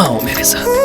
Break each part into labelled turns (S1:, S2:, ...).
S1: आओ मेरे साथ।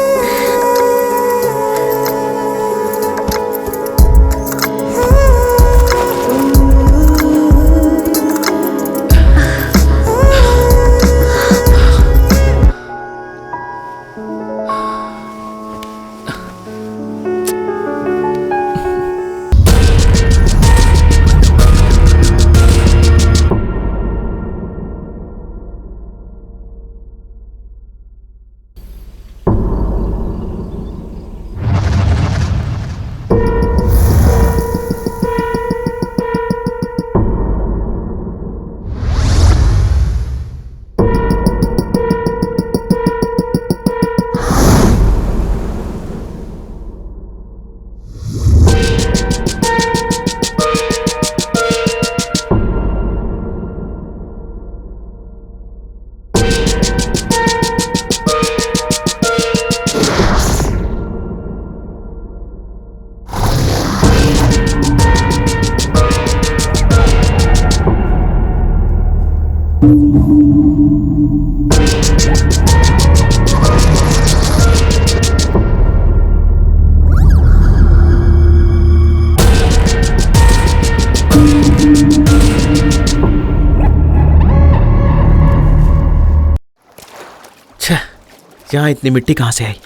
S1: यहाँ इतनी मिट्टी कहाँ से आई?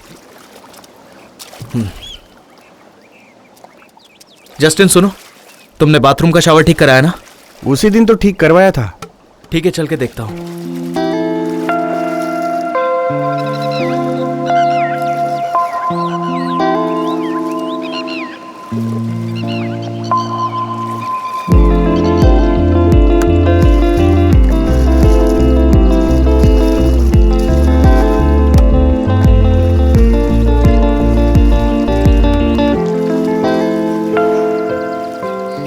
S1: जस्टिन सुनो, तुमने बाथरूम का शावर ठीक कराया ना?
S2: उसी दिन तो ठीक करवाया था।
S1: ठीक है, चल के देखता हूँ।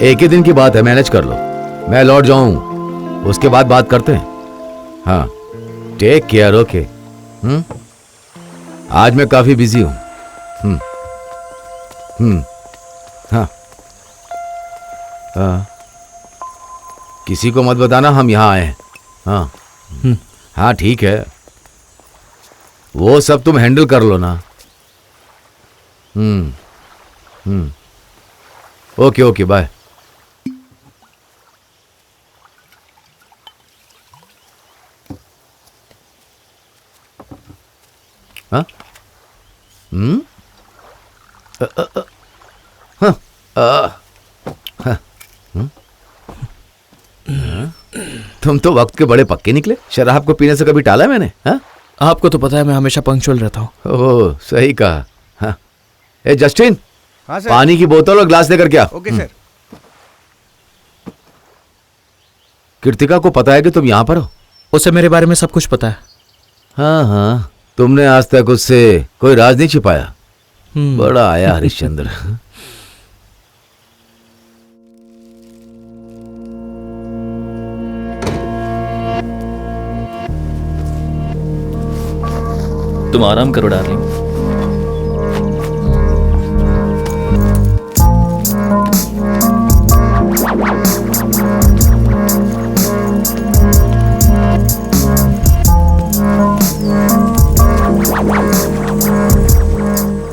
S3: एक ही दिन की बात है, मैनेज कर लो। मैं लौट जाऊं उसके बाद बात करते हैं। हाँ, टेक केयर। ओके। आज मैं काफी बिजी हूं। हाँ हाँ, किसी को मत बताना हम यहाँ आए हैं। हाँ हाँ ठीक है, वो सब तुम हैंडल कर लो ना। Okay okay, bye. हाँ? तुम तो वक्त के बड़े पक्के निकले। शराब को पीने से कभी टाला मैंने? हाँ?
S1: आपको तो पता है मैं हमेशा पंक्चुअल रहता हूँ।
S3: ओह, सही कहा। हाँ। ए जस्टिन,
S2: हाँ सर।
S3: पानी की बोतल और ग्लास लेकर क्या?
S2: Okay sir.
S3: कृतिका को पता है कि तुम यहाँ पर हो?
S1: उसे मेरे बारे में सब कुछ पता है।
S3: हाँ हाँ, तुमने आज तक उससे कोई राज नहीं छिपाया। बड़ा आया हरिश्चंद्र।
S4: तुम आराम करो डार्लिंग।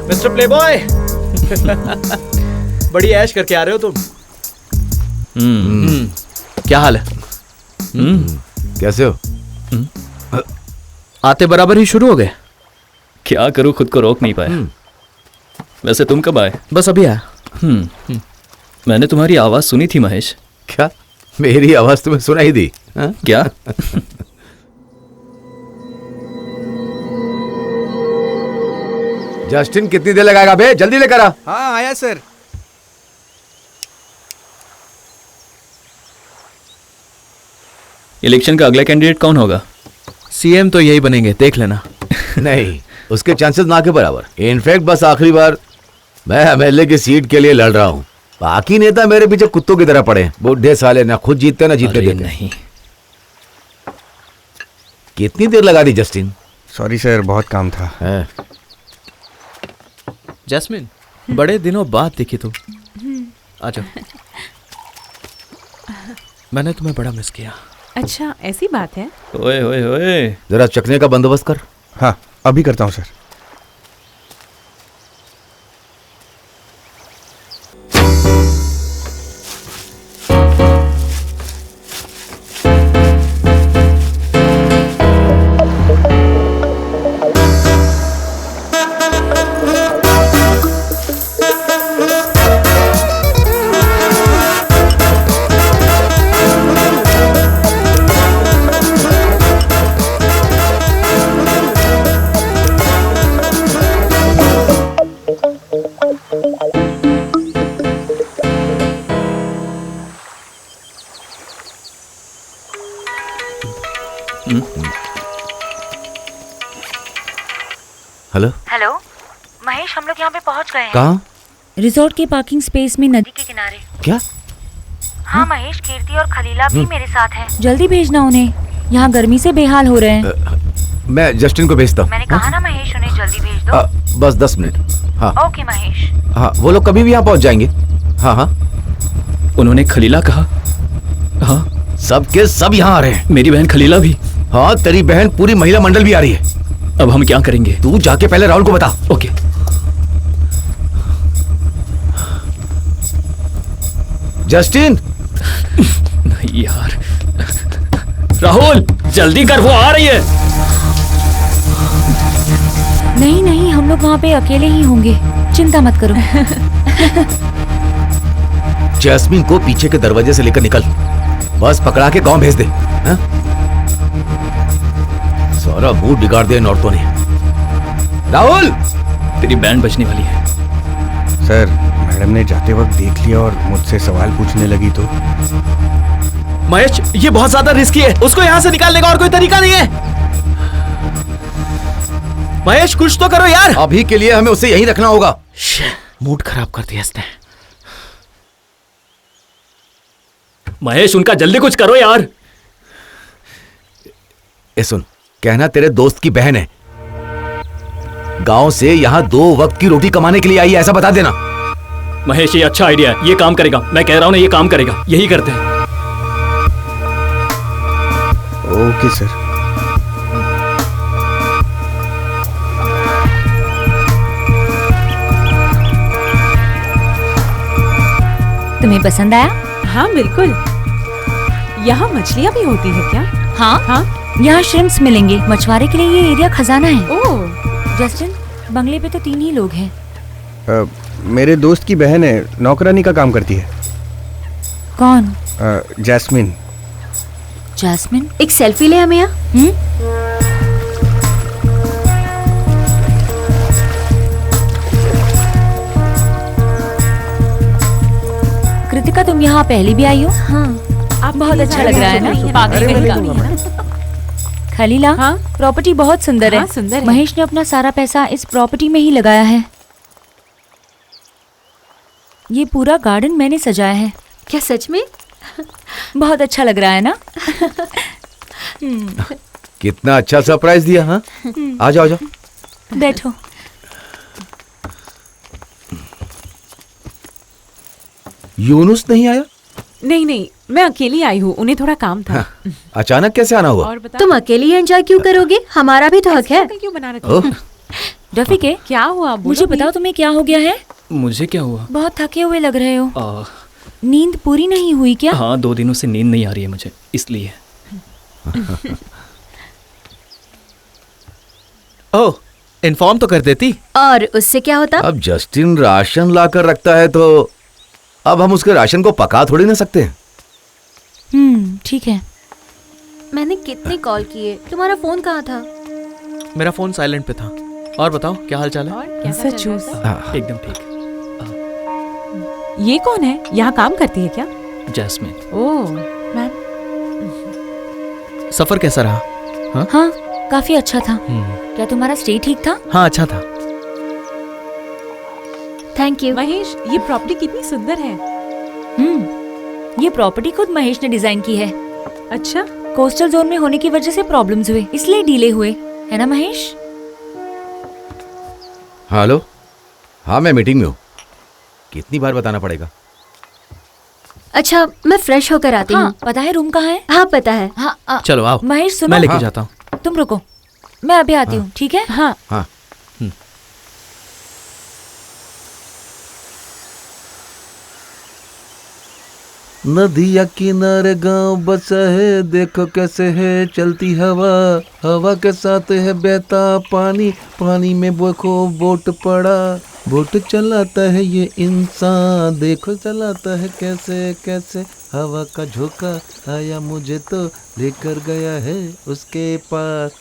S1: मिस्टर प्लेबॉय, बड़ी ऐश करके आ रहे हो तुम। क्या हाल है?
S3: कैसे हो?
S1: आते बराबर ही शुरू हो गए।
S4: क्या करूं, खुद को रोक नहीं पाया। वैसे तुम कब आए?
S1: बस अभी आया।
S4: मैंने तुम्हारी आवाज सुनी थी महेश।
S3: क्या मेरी आवाज तुम्हें सुनाई दी? हाँ?
S4: क्या?
S3: जस्टिन कितनी देर लगाएगा बे? जल्दी लेकर आ।
S2: हाँ आया सर।
S4: इलेक्शन का अगला कैंडिडेट कौन होगा?
S1: सीएम तो यही बनेंगे, देख लेना।
S3: नहीं, उसके चांसेस ना के बराबर। इनफैक्ट बस आखिरी बार मैं एमएलए की सीट के लिए लड़ रहा हूँ। बाकी नेता मेरे पीछे कुत्तों की तरह पड़े। बुढ़े साले, ना खुद जीतते ना जीतने देते।
S4: नहीं,
S3: कितनी देर लगा दी जस्टिन?
S2: सॉरी सर, बहुत काम था।
S1: जैस्मिन, बड़े दिनों बाद दिखी तुम। आ जाओ। मैंने तुम्हें बड़ा मिस किया।
S5: अच्छा, ऐसी बात है?
S4: ओए ओए ओए,
S3: जरा चखने का बंदोबस्त कर।
S2: हाँ अभी करता हूँ सर।
S3: हेलो,
S5: हेलो महेश, हम लोग यहाँ पे पहुँच गए हैं।
S3: कहाँ?
S5: रिजॉर्ट के पार्किंग स्पेस में नदी के किनारे।
S3: क्या?
S5: हाँ महेश, कीर्ति और खलीला भी मेरे साथ हैं। जल्दी भेजना उन्हें, यहाँ गर्मी से बेहाल हो रहे हैं।
S3: मैं जस्टिन को भेजता हूँ।
S5: मैंने कहा ना महेश, उन्हें जल्दी भेज दो।
S3: बस 10 मिनट। हाँ
S5: ओके महेश।
S3: हाँ, वो लोग कभी भी यहाँ पहुँच जाएंगे। हाँ हाँ,
S4: उन्होंने खलीला कहा। हाँ,
S3: सब के सब यहाँ आ रहे हैं।
S4: मेरी बहन खलीला भी।
S3: हाँ, तेरी बहन पूरी महिला मंडल भी आ रही है।
S4: अब हम क्या करेंगे?
S3: तू जाके पहले राहुल को बता।
S4: ओके।
S3: जस्टिन।
S4: नहीं यार, राहुल जल्दी कर, वो आ रही है।
S5: नहीं नहीं, हम लोग वहाँ पे अकेले ही होंगे, चिंता मत करो।
S3: जैस्मिन को पीछे के दरवाजे से लेकर निकल, बस पकड़ा के गांव भेज दे। हाँ? सारा मूड बिगाड़ दिया इन औरतों ने। राहुल,
S4: तेरी बैंड बजने वाली है।
S2: सर, मैडम ने जाते वक्त देख लिया और मुझसे सवाल पूछने लगी तो।
S1: महेश, ये बहुत ज्यादा रिस्की है, उसको यहाँ से निकालने का और कोई तरीका नहीं है। महेश कुछ तो करो यार।
S3: अभी के लिए हमें उसे यहीं रखना होगा।
S1: मूड खराब कर दिया इसने।
S4: महेश, उनका जल्दी कुछ करो यार।
S3: ए सुन, कहना तेरे दोस्त की बहन है, गांव से यहाँ 2 वक्त की रोटी कमाने के लिए आई है, ऐसा बता देना।
S4: महेश, ये अच्छा आइडिया है, ये काम करेगा। मैं कह रहा हूं ना, ये काम करेगा। यही करते हैं।
S2: Okay sir.
S5: तुम्हें पसंद आया?
S6: हाँ बिल्कुल। यहाँ मछलियाँ भी होती है क्या?
S5: हाँ
S6: हाँ।
S5: यहाँ श्रिम्प्स मिलेंगे। मछुआरे के लिए ये एरिया खजाना है।
S6: ओह।
S5: जस्टिन, बंगले पे तो 3 ही लोग हैं।
S2: मेरे दोस्त की बहन है, नौकरानी का काम करती है।
S5: कौन?
S2: जैस्मिन।
S5: जैस्मिन?
S6: एक सेल्फी ले हमें यहाँ।
S5: कृतिका, तुम यहाँ पहले भी आई हो?
S6: हाँ।
S5: आप बहुत अच्छा लग रहा है ना, पागल
S2: अरे,
S5: वाली
S2: अरे,
S5: गानी है ना। खलीला,
S6: हाँ?
S5: प्रॉपर्टी बहुत सुंदर है।
S6: हाँ, सुंदर है।
S5: महेश ने अपना सारा पैसा इस प्रॉपर्टी में ही लगाया है। ये पूरा गार्डन मैंने सजाया है।
S6: क्या सच में?
S5: बहुत अच्छा लग रहा है ना?
S3: कितना अच्छा सरप्राइज दिया। हाँ, आ जाओ, आ जाओ।
S5: बैठो।
S3: यूनुस नहीं आया?
S6: नहीं नहीं, मैं अकेली आई हूँ, उन्हें थोड़ा काम था।
S3: हाँ, अचानक कैसे आना हुआ?
S6: और बता।
S7: तुम अकेले एंजॉय क्यों करोगे? हमारा भी तो हक है।
S6: क्यों बना रखा?
S3: ओह,
S5: रफीके,
S6: क्या हुआ? बोलो
S5: मुझे
S6: भी।
S5: बताओ तुम्हें क्या हो गया है?
S4: मुझे क्या हुआ?
S5: बहुत थके हुए लग रहे हो।
S4: आ,
S5: नींद पूरी नहीं हुई क्या?
S4: हाँ, 2 दिनों से नींद नहीं आ रही है मुझे, इसलिए।
S1: ओह, इन्फॉर्म तो कर देती।
S7: और उससे क्या होता?
S3: अब जस्टिन राशन लाकर रखता है तो अब हम उसके राशन को पका थोड़ी ना सकते हैं।
S5: ठीक है।
S7: मैंने कितने कॉल किए, तुम्हारा फोन कहाँ था?
S1: मेरा फोन साइलेंट पे था। और बताओ, क्या हाल चाल है?
S6: और कैसा चल रहा है?
S4: एकदम ठीक।
S6: ये कौन है? यहाँ काम करती है क्या?
S4: जैस्मिन।
S6: ओह मैम।
S1: सफर कैसा रहा?
S5: हाँ, काफी अच्छा था। क्या तुम्हारा स्टे ठीक था?
S1: हाँ, अच्छा था।
S7: Thank you.
S6: महेश, ये प्रॉपर्टी कितनी सुंदर है।
S5: ये प्रॉपर्टी खुद महेश ने डिजाइन की है।
S6: अच्छा।
S5: कोस्टल जोन में होने की वजह से प्रॉब्लम्स हुए, इसलिए डीले हुए, है ना महेश?
S3: हेलो। हाँ, मैं मीटिंग में हूँ। कितनी बार बताना पड़ेगा?
S7: अच्छा, मैं फ्रेश होकर आती
S5: हाँ,
S7: हूँ।
S5: पता है रूम कहाँ है?
S7: हाँ पता है।
S5: हाँ,
S1: चलो आओ,
S5: महेश सुनो।
S1: मैं लेके
S3: हाँ।
S1: जाता हूँ।
S5: तुम रुको, मैं अभी आती हूँ, ठीक है?
S6: हाँ।
S3: हाँ। नदिया किनारे गांव बसा है, देखो कैसे है चलती हवा, हवा के साथ है बहता पानी, पानी में देखो बोट पड़ा, बोट चलाता है ये इंसान, देखो चलाता है कैसे कैसे, हवा का झोंका आया मुझे तो लेकर गया है उसके पास।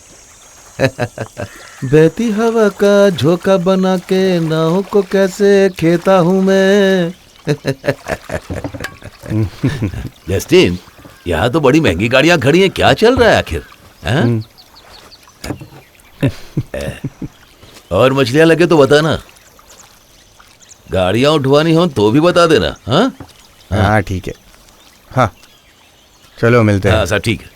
S3: बहती हवा का झोंका बना के नाव को कैसे खेता हूँ मैं। जस्टिन, यहाँ तो बड़ी महंगी गाड़ियाँ खड़ी हैं, क्या चल रहा है आखिर?
S8: और मछलियां लगे तो बता ना, गाड़ियां उठवानी हो तो भी बता देना। हाँ
S2: हाँ ठीक है। हाँ चलो मिलते हैं।
S8: हाँ सर ठीक है।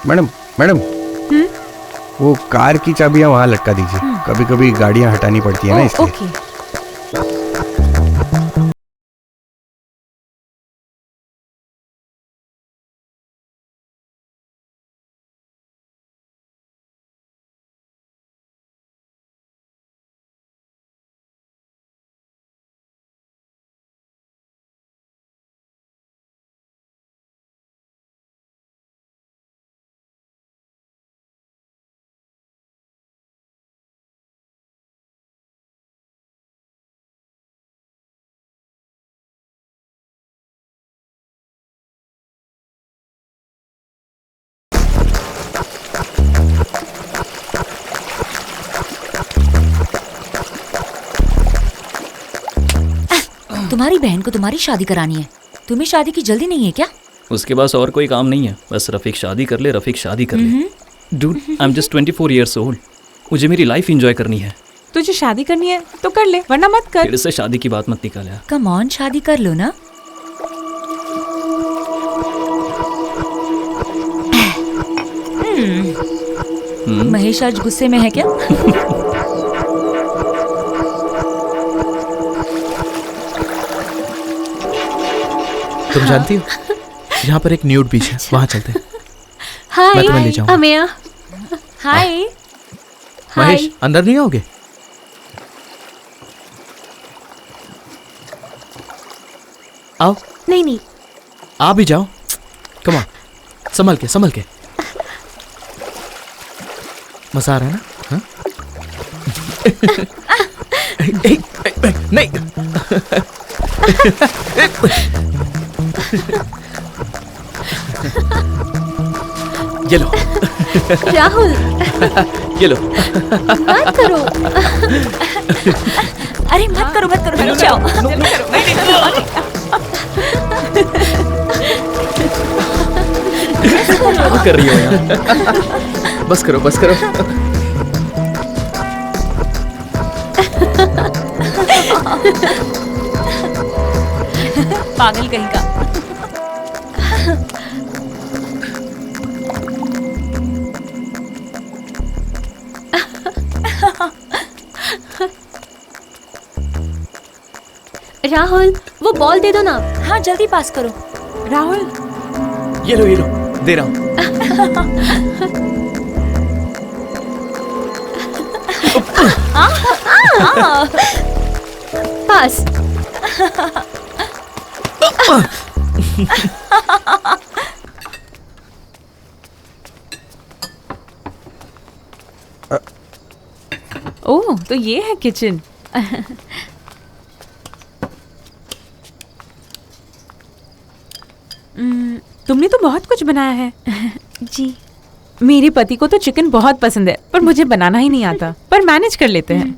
S2: मैडम मैडम वो कार की चाबियां वहाँ लटका दीजिए। कभी कभी गाड़ियाँ हटानी पड़ती है ना, इसलिए।
S6: ओके।
S5: तुम्हारी बहन को तुम्हारी शादी करानी है। तुम्हें शादी की जल्दी नहीं है क्या?
S4: उसके पास और कोई काम नहीं है, बस रफीक शादी कर ले, रफीक शादी कर ले। Dude, I am just 24 years old। मुझे मेरी लाइफ एंजॉय करनी है।
S6: तुझे शादी करनी है तो कर ले, वरना मत कर।
S4: फिर से शादी की बात मत निकाल यार।
S5: कम ऑन, शादी कर लो ना। महेश आज गुस्से में है क्या?
S1: तुम जानती हो यहाँ पर एक न्यूड बीच है, वहाँ चलते हैं। मैं तुम्हें ले जाऊंगा।
S7: अमेया,
S5: हाय।
S1: महेश अंदर नहीं आओगे? आओ।
S7: नहीं नहीं,
S1: आ भी जाओ। कम ऑन, संभल के संभल के। मजा आ रहा है ना? हाँ? नहीं। ये लो।
S7: राहुल
S1: ये लो।
S7: मत करो।
S5: अरे मत करो मत करो, रुक जाओ।
S1: क्या कर रही हो यार? बस करो बस करो।
S5: पागल कहीं का।
S7: राहुल, वो बॉल दे दो ना।
S5: हाँ जल्दी पास करो।
S6: राहुल,
S1: ये लो दे रहा हूँ।
S7: पास।
S6: ओह तो ये है किचन। तुमने तो बहुत कुछ बनाया है।
S7: जी।
S6: मेरे पति को तो चिकन बहुत पसंद है, पर मुझे बनाना ही नहीं आता, पर मैनेज कर लेते हैं।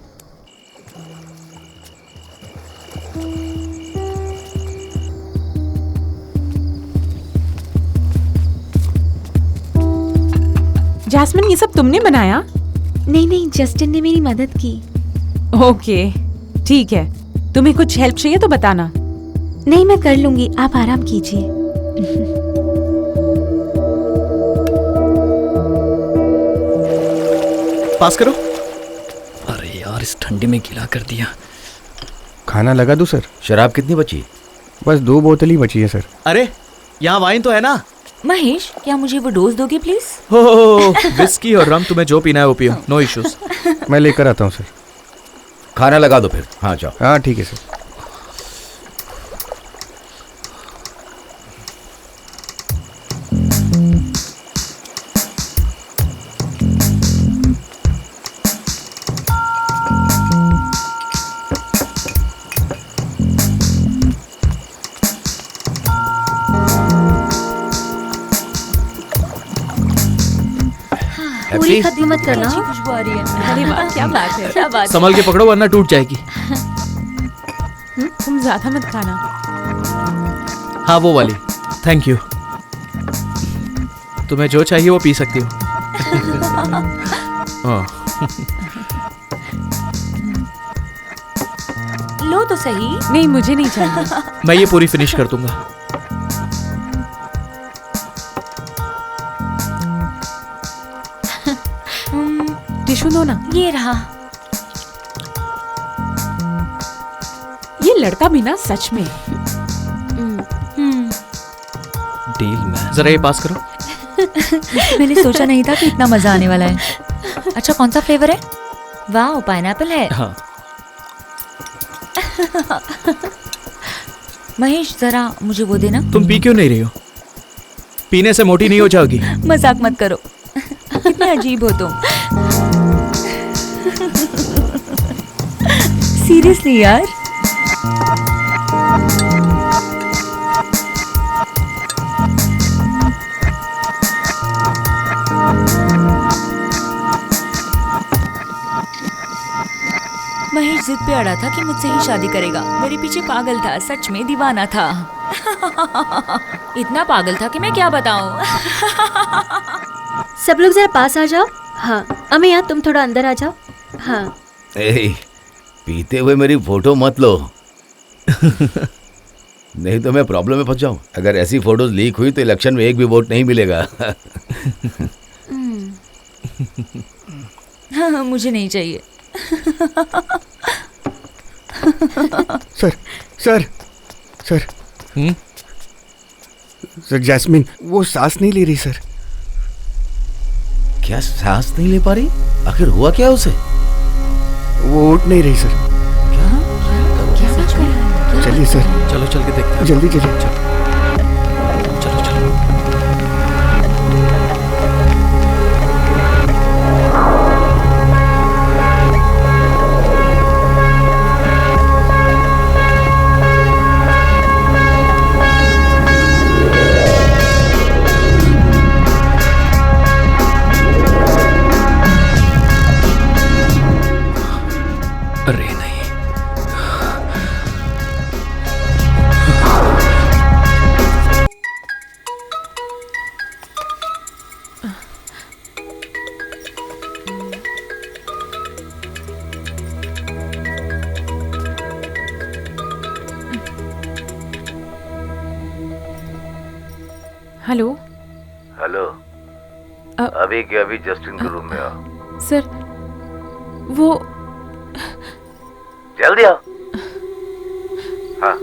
S6: जैस्मिन, ये सब तुमने बनाया?
S7: नहीं नहीं, जस्टिन ने मेरी मदद की।
S6: ओके ठीक है, तुम्हें कुछ हेल्प चाहिए तो बताना।
S7: नहीं, मैं कर लूंगी, आप आराम कीजिए।
S1: पास करो।
S4: अरे यार इस ठंडी में गीला कर दिया।
S2: खाना लगा दूं सर?
S8: शराब कितनी बची?
S2: बस 2 बोतल ही बची है सर।
S1: अरे यहाँ वाइन तो है ना?
S5: महेश, क्या मुझे वो डोज दोगे प्लीज?
S1: हो विस्की और रम, तुम्हें जो पीना है वो पियो, नो इश्यूज।
S2: मैं लेकर आता हूँ सर।
S8: खाना लगा दो फिर। हाँ जाओ।
S2: हाँ ठीक है सर।
S7: पूरी खत्म मत करना।
S5: अच्छी खुशबू आ रही है।
S6: अरे वाह, क्या बात है।
S5: क्या बात है।
S1: संभल के पकड़ो वरना टूट जाएगी।
S6: तुम ज्यादा मत खाना।
S1: हाँ वो वाली, थैंक यू। तुम्हें जो चाहिए वो पी सकती हो। हाँ,
S5: लो तो सही।
S6: नहीं मुझे नहीं चाहिए।
S1: मैं ये पूरी फिनिश कर दूंगा।
S6: टिश्यू दो ना।
S5: ये रहा।
S6: ये लड़का भी ना सच में।
S4: Deal man.
S1: जरा ये पास करो।
S5: मैंने सोचा नहीं था कि इतना मजा आने वाला है। अच्छा कौन सा फ्लेवर है? वाह पाइनएप्पल है।
S4: हाँ
S5: महेश जरा मुझे वो देना।
S1: तुम पी क्यों नहीं रही हो? पीने से मोटी नहीं हो जाओगी।
S5: मजाक मत करो। कितने अजीब हो तुम। सीरियसली यार। महेश जिद पे अड़ा था कि मुझसे ही शादी करेगा। मेरे पीछे पागल था, सच में दीवाना था। इतना पागल था कि मैं क्या बताऊं।
S7: सब लोग जरा पास आ जाओ। हाँ अमिया तुम थोड़ा अंदर आ जाओ। हाँ
S8: ए, पीते हुए मेरी फोटो मत लो। नहीं तो मैं प्रॉब्लम में फंस जाऊं। अगर ऐसी फोटोज लीक हुई तो इलेक्शन में एक भी वोट नहीं मिलेगा।
S5: हाँ, मुझे नहीं चाहिए।
S2: Sir sir sir sir Jasmine वो सांस नहीं ले रही सर।
S8: क्या सांस नहीं ले पा रही? आखिर हुआ क्या उसे?
S2: वो उठ नहीं रही सर। चलिए सर,
S1: चलो चल के देखते हैं।
S2: जल्दी चलिए।
S1: चलो चलो।
S4: अरे नहीं।
S6: Hello
S9: hello. अभी के अभी जस्टिन के रूम में आओ।
S6: सर वो
S9: जल्दी आओ। हाँ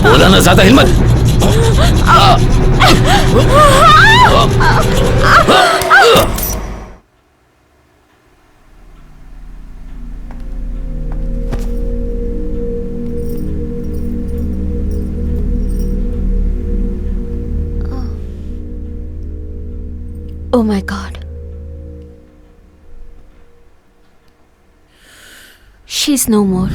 S8: बोला ना ज्यादा हिम्मत।
S7: Oh my God. She's no more.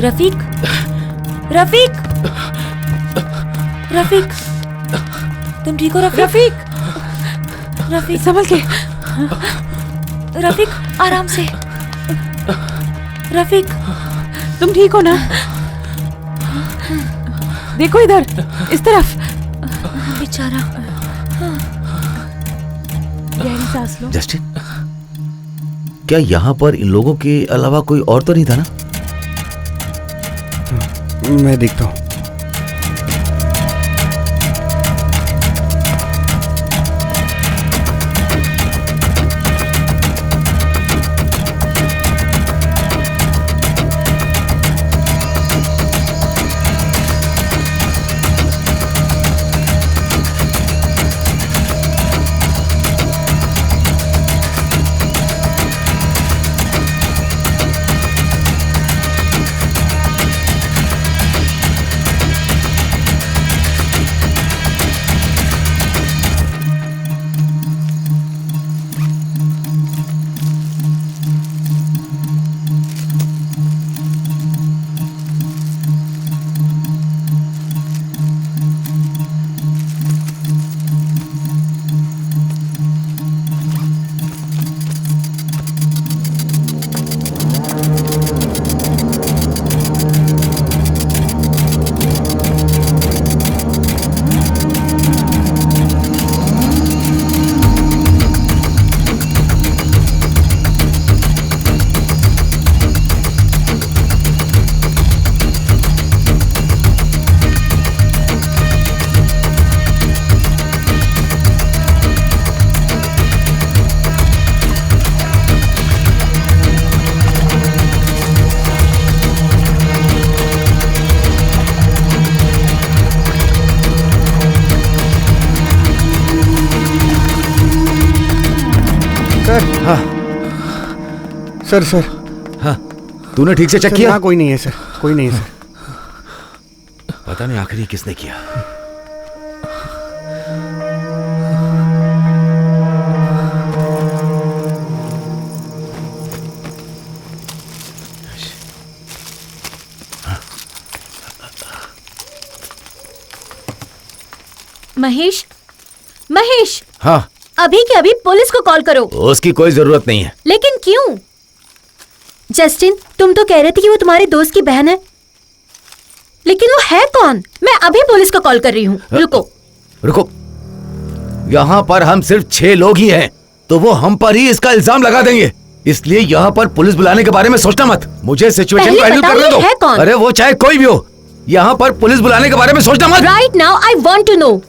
S5: Rafiq, Rafiq, Rafiq, तुम ठीक हो रफीक? रफीक, रफीक
S6: संभल के।
S5: रफीक आराम से। रफीक
S6: तुम ठीक हो ना? देखो इधर, इस तरफ।
S5: बेचारा।
S6: गहरी सांस लो।
S8: जस्टिन, क्या यहाँ पर इन लोगों के अलावा कोई और तो नहीं था ना?
S2: मैं देखता हूँ। सर सर
S8: हाँ, तूने ठीक से चेक
S2: सर,
S8: किया?
S2: यहाँ कोई नहीं है सर, कोई नहीं है सर।
S8: पता नहीं आखिर ये किसने किया।
S7: महेश, महेश,
S8: हाँ,
S7: अभी के अभी पुलिस को कॉल करो।
S8: उसकी कोई जरूरत नहीं है।
S7: लेकिन क्यों? जस्टिन, तुम तो कह रहे थे कि वो तुम्हारे दोस्त की बहन है, लेकिन वो है कौन? मैं अभी पुलिस को कॉल कर रही हूँ। रुको
S8: रुको, यहाँ पर हम सिर्फ 6 लोग ही हैं, तो वो हम पर ही इसका इल्जाम लगा देंगे। इसलिए यहाँ पर पुलिस बुलाने के बारे में सोचना मत। मुझे सिचुएशन को हैंडल करने
S7: ये है
S8: दो।
S7: कौन?
S8: अरे वो चाहे कोई भी हो, यहाँ पर पुलिस बुलाने के बारे में सोचना मत।
S7: Right now I want to know.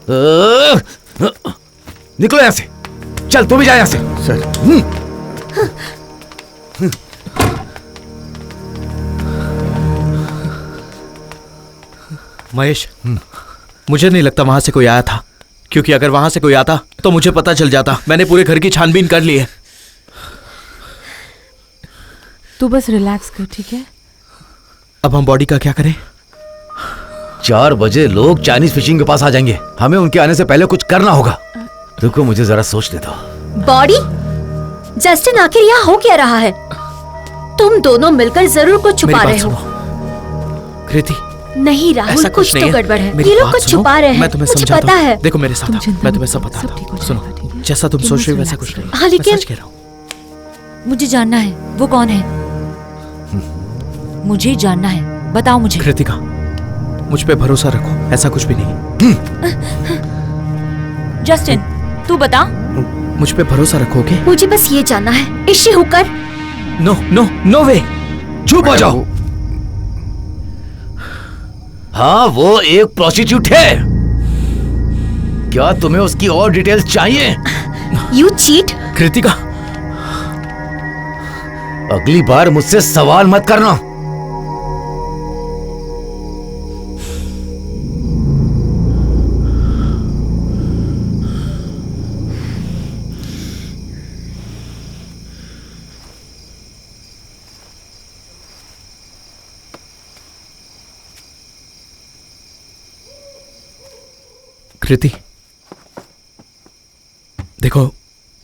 S8: निकलो यहाँ से। चल तू भी जा यहाँ से।
S2: सर
S1: महेश, मुझे नहीं लगता वहां से कोई आया था, क्योंकि अगर वहां से कोई आता तो मुझे पता चल जाता। मैंने पूरे घर की छानबीन कर ली है।
S6: तू बस रिलैक्स कर, ठीक है?
S1: अब हम बॉडी का क्या करें?
S8: 4 बजे लोग चाइनीज फिशिंग के पास आ जाएंगे। हमें उनके आने से पहले कुछ करना होगा। रुको, मुझे जरा सोचने दो।
S7: बॉडी? जस्टिन, आखिर यहाँ हो क्या रहा है? तुम दोनों मिलकर जरूर कुछ छुपा रहे हो।
S1: कृति,
S7: नहीं राहुल,
S1: ऐसा
S7: कुछ
S1: नहीं
S7: तो
S1: है।
S7: गड़बड़ है।
S1: मेरी
S7: ये लोग
S1: बात
S7: कुछ
S1: सुनो,
S7: छुपा रहे हैं।
S1: मैं तुम्हें
S7: मुझे
S1: समझाता
S7: पता
S1: हूँ।
S7: है।
S1: देखो मेरे साथ
S6: तुम
S1: आओ,
S6: चिंता
S1: मैं
S6: मत
S1: तुम्हें सब
S6: करो,
S1: बताता
S6: सब ठीक हो
S1: हूँ।
S6: जाएगा,
S1: सुनो,
S6: ठीक है?
S1: जैसा तुम
S6: तुम
S1: सोच
S6: बस
S1: रही हो वैसा
S6: relax
S1: कुछ नहीं।
S7: हाँ,
S1: मैं
S7: लेकिन
S1: सच कह रहा हूँ।
S5: मुझे जानना है वो कौन है। मुझे जानना है, बताओ मुझे।
S1: कृतिका, मुझ पे भरोसा रखो, ऐसा कुछ भी नहीं।
S5: जस्टिन, तू बता।
S1: मुझ पे भरोसा रखोगे?
S7: मुझे बस ये जानना है, is she hooker?
S1: No no no way.
S8: चुप हो जाओ। हाँ, वो एक प्रोस्टिट्यूट है। क्या तुम्हें उसकी और डिटेल्स चाहिए?
S7: You cheat.
S1: कृतिका,
S8: अगली बार मुझसे सवाल मत करना।
S1: कृति, देखो,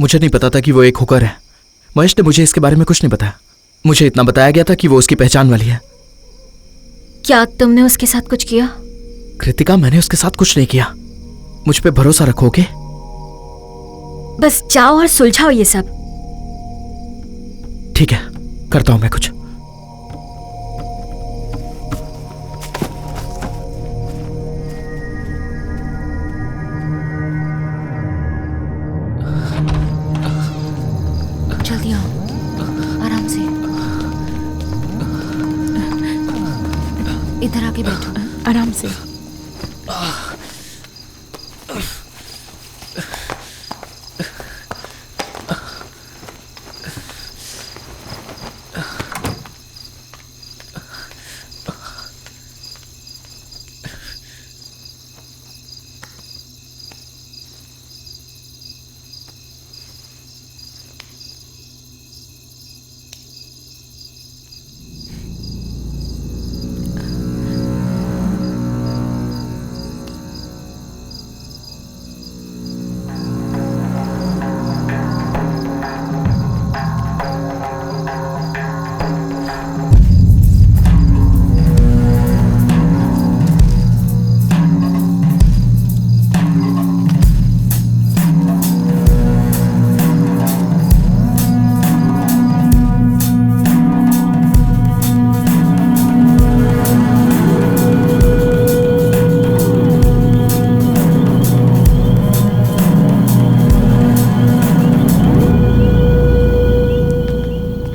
S1: मुझे नहीं पता था कि वो एक हुकर है। महेश ने मुझे इसके बारे में कुछ नहीं बताया। मुझे इतना बताया गया था कि वो उसकी पहचान वाली है।
S7: क्या तुमने उसके साथ कुछ किया?
S1: कृतिका, मैंने उसके साथ कुछ नहीं किया। मुझ पे भरोसा रखोगे?
S7: बस जाओ और सुलझाओ ये सब।
S1: ठीक है, करता हूं मैं कुछ।
S5: जल्दी आओ, आराम से। इधर आके बैठो।
S6: आराम से।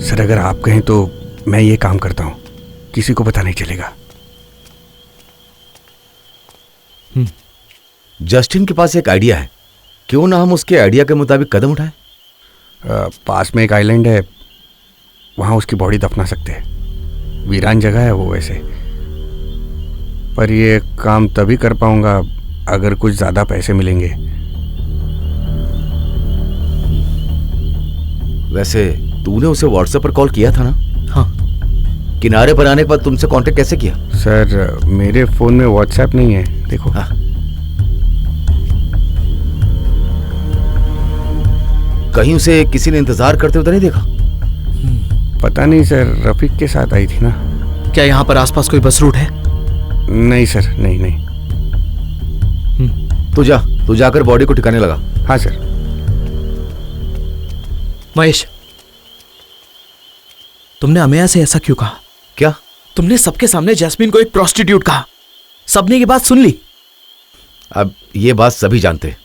S2: सर, अगर आप कहें तो मैं ये काम करता हूँ, किसी को पता नहीं चलेगा।
S8: जस्टिन के पास एक आइडिया है, क्यों ना हम उसके आइडिया के मुताबिक कदम उठाएं?
S2: पास में एक आइलैंड है, वहाँ उसकी बॉडी दफना सकते हैं। वीरान जगह है वो वैसे, पर ये काम तभी कर पाऊंगा अगर कुछ ज़्यादा पैसे मिलेंगे।
S8: वैसे तूने उसे व्हाट्सएप पर कॉल किया था ना?
S1: हाँ।
S8: किनारे पर आने के बाद तुमसे कांटेक्ट कैसे किया?
S2: सर मेरे फ़ोन में व्हाट्सएप नहीं है, देखो।
S8: हाँ। कहीं उसे किसी ने इंतजार करते हुए तो नहीं देखा?
S2: पता नहीं सर, रफीक के साथ आई थी ना।
S1: क्या यहाँ पर आसपास कोई बस रूट है?
S2: नहीं सर, नहीं।
S8: तू जाकर बॉडी को ठिकाने लगा।
S2: हाँ सर।
S1: महेश, तुमने अमेया से ऐसा क्यों कहा?
S8: क्या?
S1: तुमने सबके सामने जैस्मीन को एक प्रोस्टिट्यूट कहा। सबने ये बात सुन ली।
S8: अब ये बात सभी जानते।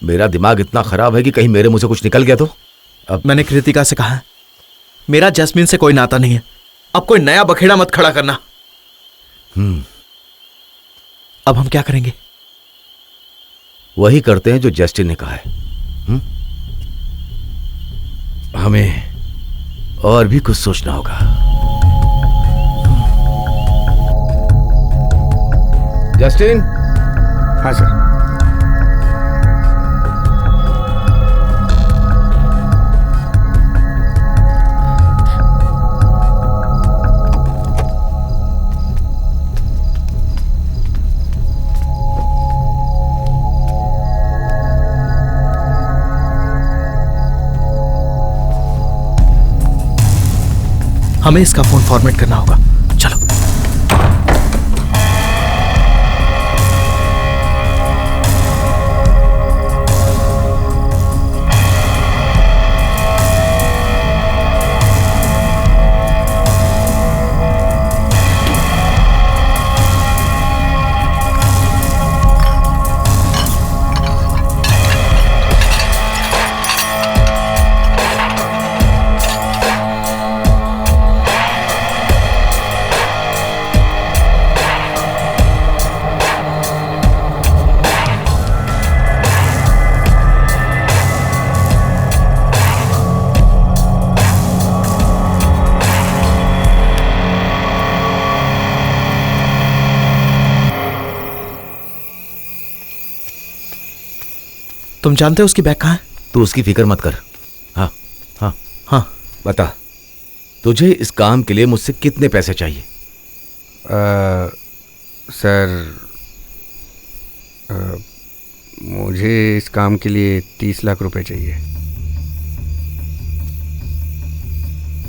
S8: मेरा दिमाग इतना खराब है कि कहीं मेरे मुंह से कुछ निकल गया तो।
S1: अब मैंने कृतिका से कहा है, मेरा जैस्मीन से कोई नाता नहीं है। अब कोई नया बखेड़ा मत खड़ा करना। अब हम क्या करेंगे?
S8: वही करते हैं जो जस्टिन ने कहा है। हमें और भी कुछ सोचना होगा। जस्टिन।
S2: हाँ सर।
S1: हमें इसका फोन फॉर्मेट करना होगा। चलो। तुम जानते हो उसकी बैग कहाँ है?
S8: तू उसकी फिक्र मत कर। हाँ हाँ
S1: हाँ।
S8: बता, तुझे इस काम के लिए मुझसे कितने पैसे चाहिए?
S2: सर मुझे इस काम के लिए 30 लाख रुपए चाहिए।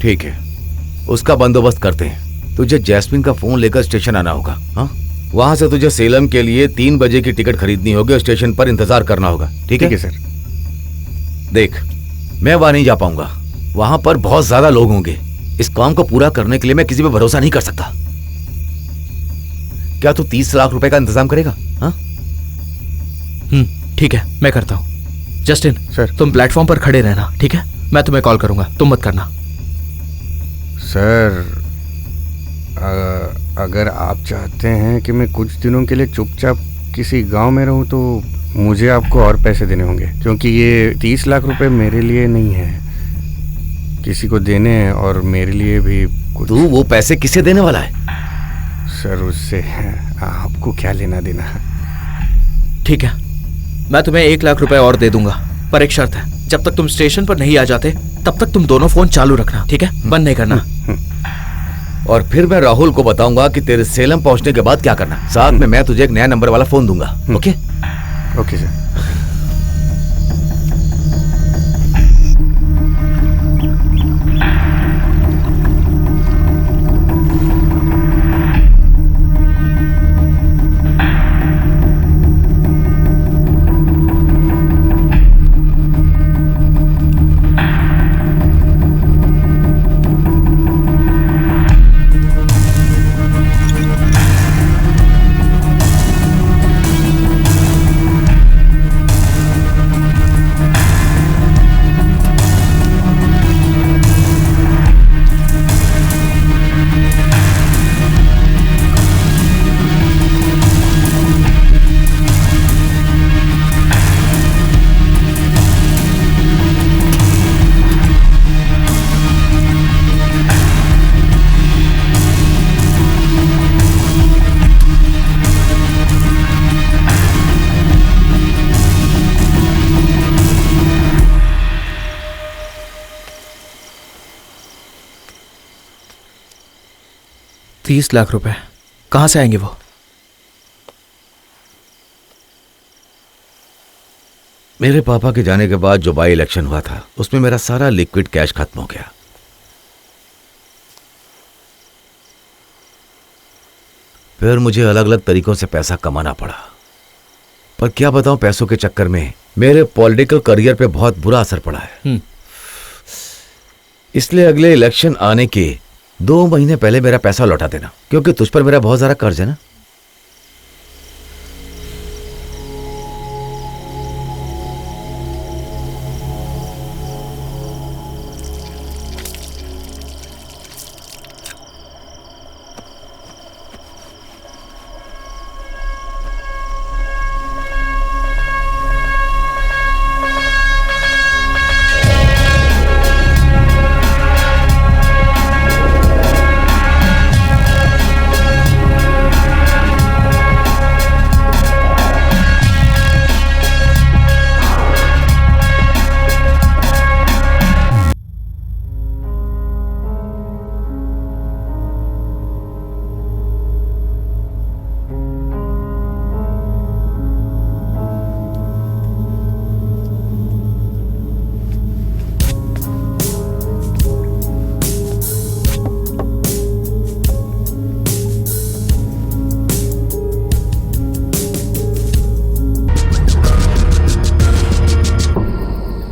S8: ठीक है, उसका बंदोबस्त करते हैं। तुझे जैस्मिन का फोन लेकर स्टेशन आना होगा। हाँ, वहां से तुझे सेलम के लिए 3 बजे की टिकट खरीदनी होगी और स्टेशन पर इंतजार करना होगा। ठीक है
S2: सर।
S8: देख, मैं वहां नहीं जा पाऊंगा। वहां पर बहुत ज्यादा लोग होंगे। इस काम को पूरा करने के लिए मैं किसी पे भरोसा नहीं कर सकता। क्या तू 30 लाख रुपए का इंतजाम करेगा? हाँ,
S1: ठीक है, मैं करता हूँ। जस्टिन
S2: सर,
S1: तुम प्लेटफॉर्म पर खड़े रहना। ठीक है, मैं तुम्हें कॉल करूंगा, तुम मत करना।
S2: सर अगर आप चाहते हैं कि मैं कुछ दिनों के लिए चुपचाप किसी गांव में रहूं तो मुझे आपको और पैसे देने होंगे, क्योंकि ये 30 लाख रुपए मेरे लिए नहीं है, किसी को देने हैं और मेरे लिए भी कुछ।
S8: तू वो पैसे किसे देने वाला है?
S2: सर उससे आपको क्या लेना देना है?
S1: ठीक है, मैं तुम्हें 1 लाख रुपए और दे दूंगा, पर एक शर्त है। जब तक तुम स्टेशन पर नहीं आ जाते तब तक तुम दोनों फोन चालू रखना। ठीक है, बंद नहीं करना।
S8: और फिर मैं राहुल को बताऊंगा कि तेरे सेलम पहुंचने के बाद क्या करना। साथ में मैं तुझे एक नया नंबर वाला फोन दूंगा। ओके?
S2: Okay sir.
S1: 30 लाख रुपए कहाँ से आएंगे वो?
S8: मेरे पापा के जाने के बाद जो बाई इलेक्शन हुआ था उसमें मेरा सारा लिक्विड कैश खत्म हो गया। फिर मुझे अलग अलग तरीकों से पैसा कमाना पड़ा, पर क्या बताऊं, पैसों के चक्कर में मेरे पॉलिटिकल करियर पे बहुत बुरा असर पड़ा है। इसलिए अगले इलेक्शन आने के 2 महीने पहले मेरा पैसा लौटा देना, क्योंकि तुझ पर मेरा बहुत सारा कर्ज है ना।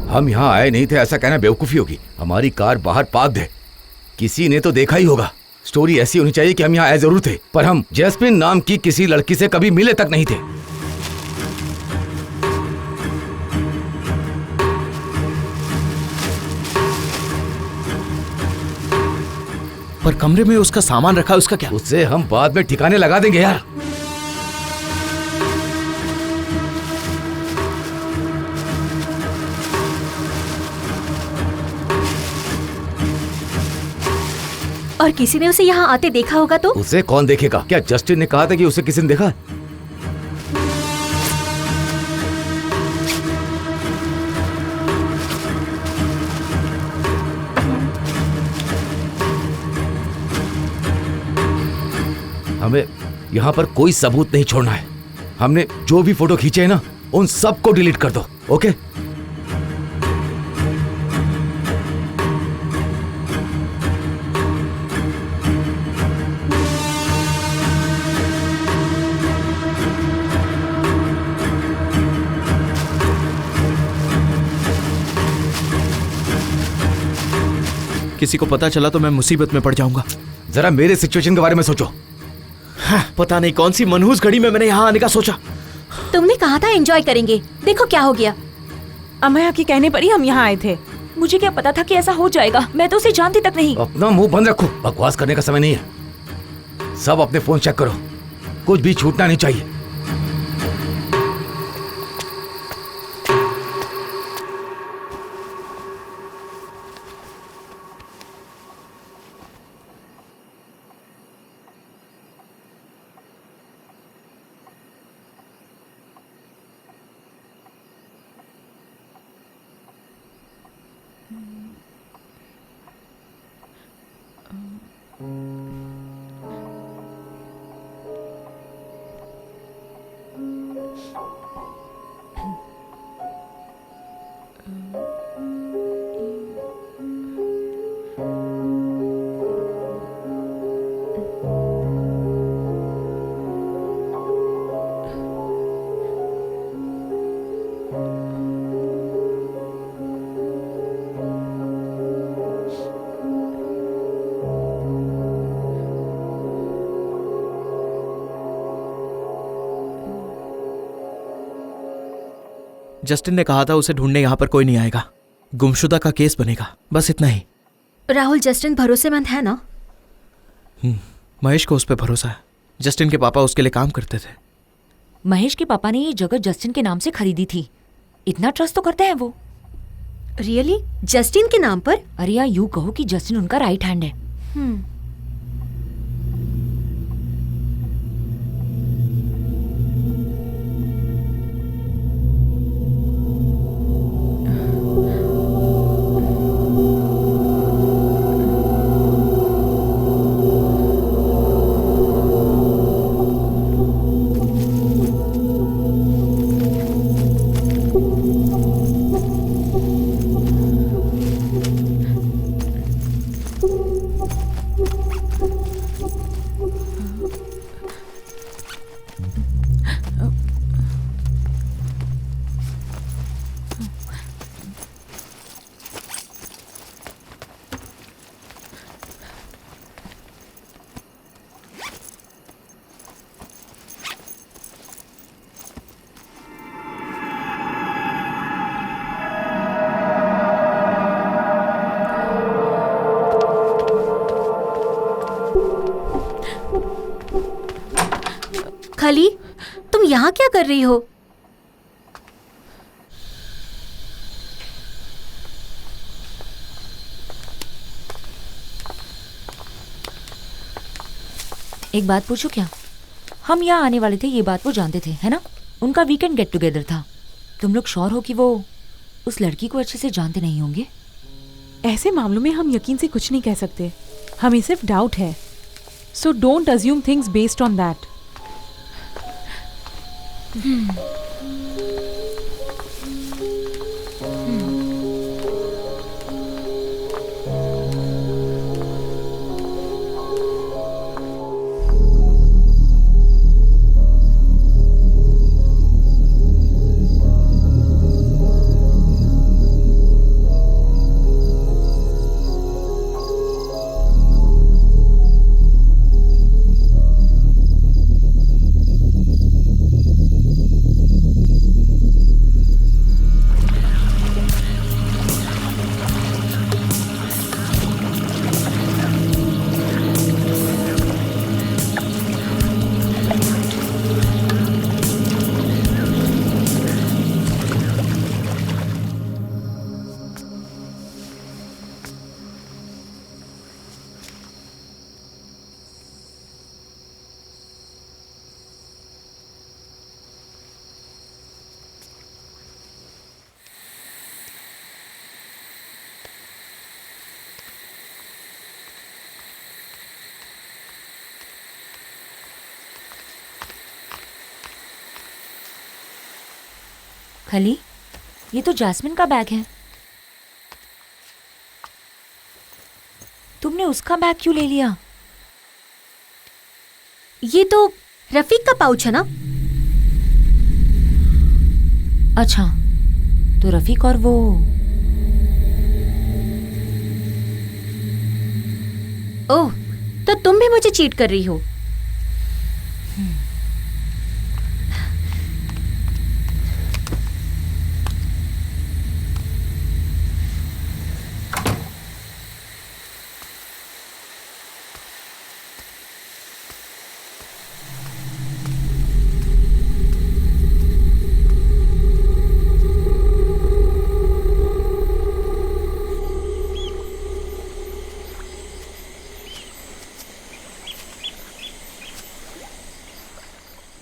S8: हम यहाँ आए नहीं थे ऐसा कहना बेवकूफी होगी। हमारी कार बाहर पार्क है, किसी ने तो देखा ही होगा। स्टोरी ऐसी होनी चाहिए कि हम यहाँ आए जरूर थे, पर हम जैस्मिन नाम की किसी लड़की से कभी मिले तक नहीं थे।
S1: पर कमरे में उसका सामान रखा है, उसका क्या?
S8: उससे हम बाद में ठिकाने लगा देंगे यार।
S7: और किसी ने उसे यहाँ आते देखा होगा तो?
S8: उसे कौन देखेगा? क्या जस्टिन ने कहा था कि उसे किसी ने देखा? हमें यहाँ पर कोई सबूत नहीं छोड़ना है। हमने जो भी फोटो खींचे हैं ना, उन सबको डिलीट कर दो, ओके?
S1: किसी को पता चला तो मैं मुसीबत में पड़ जाऊंगा।
S8: जरा मेरे सिचुएशन के बारे में सोचो।
S1: हाँ, पता नहीं कौन सी मनहूस घड़ी में मैंने यहाँ आने का सोचा।
S7: तुमने कहा था एंजॉय करेंगे, देखो क्या हो गया।
S6: अमया के कहने पर ही हम यहाँ आए थे।
S5: मुझे क्या पता था कि ऐसा हो जाएगा, मैं तो उसे जानती तक नहीं।
S8: अपना मुंह बंद रखो, बकवास करने का समय नहीं है। सब अपने फोन चेक करो, कुछ भी छूटना नहीं चाहिए।
S1: जस्टिन ने कहा था उसे ढूंढने यहाँ पर कोई नहीं आएगा, गुमशुदा का केस बनेगा, बस इतना ही।
S7: राहुल, जस्टिन भरोसेमंद है ना?
S1: महेश को उस पर भरोसा है। जस्टिन के पापा उसके लिए काम करते थे।
S5: महेश के पापा ने ये जगह जस्टिन के नाम से खरीदी थी, इतना ट्रस्ट तो करते हैं वो।
S7: रियली? जस्टिन के नाम पर?
S5: अरे या यूं कहो कि जस्टिन उनका राइट हैंड है।
S7: खली, तुम यहाँ क्या कर रही हो?
S5: एक बात पूछूं क्या? हम यहाँ आने वाले थे, ये बात वो जानते थे, है ना? उनका वीकेंड गेट टुगेदर था। तुम लोग श्योर हो कि वो उस लड़की को अच्छे से जानते नहीं होंगे?
S6: ऐसे मामलों में हम यकीन से कुछ नहीं कह सकते, हमें सिर्फ डाउट है। So don't assume things based on that.
S5: खली, ये तो जैस्मिन का बैग है। तुमने उसका बैग क्यों ले लिया?
S7: ये तो रफीक का पाउच है ना?
S5: अच्छा, तो रफीक और वो
S7: ओह, तो तुम भी मुझे चीट कर रही हो?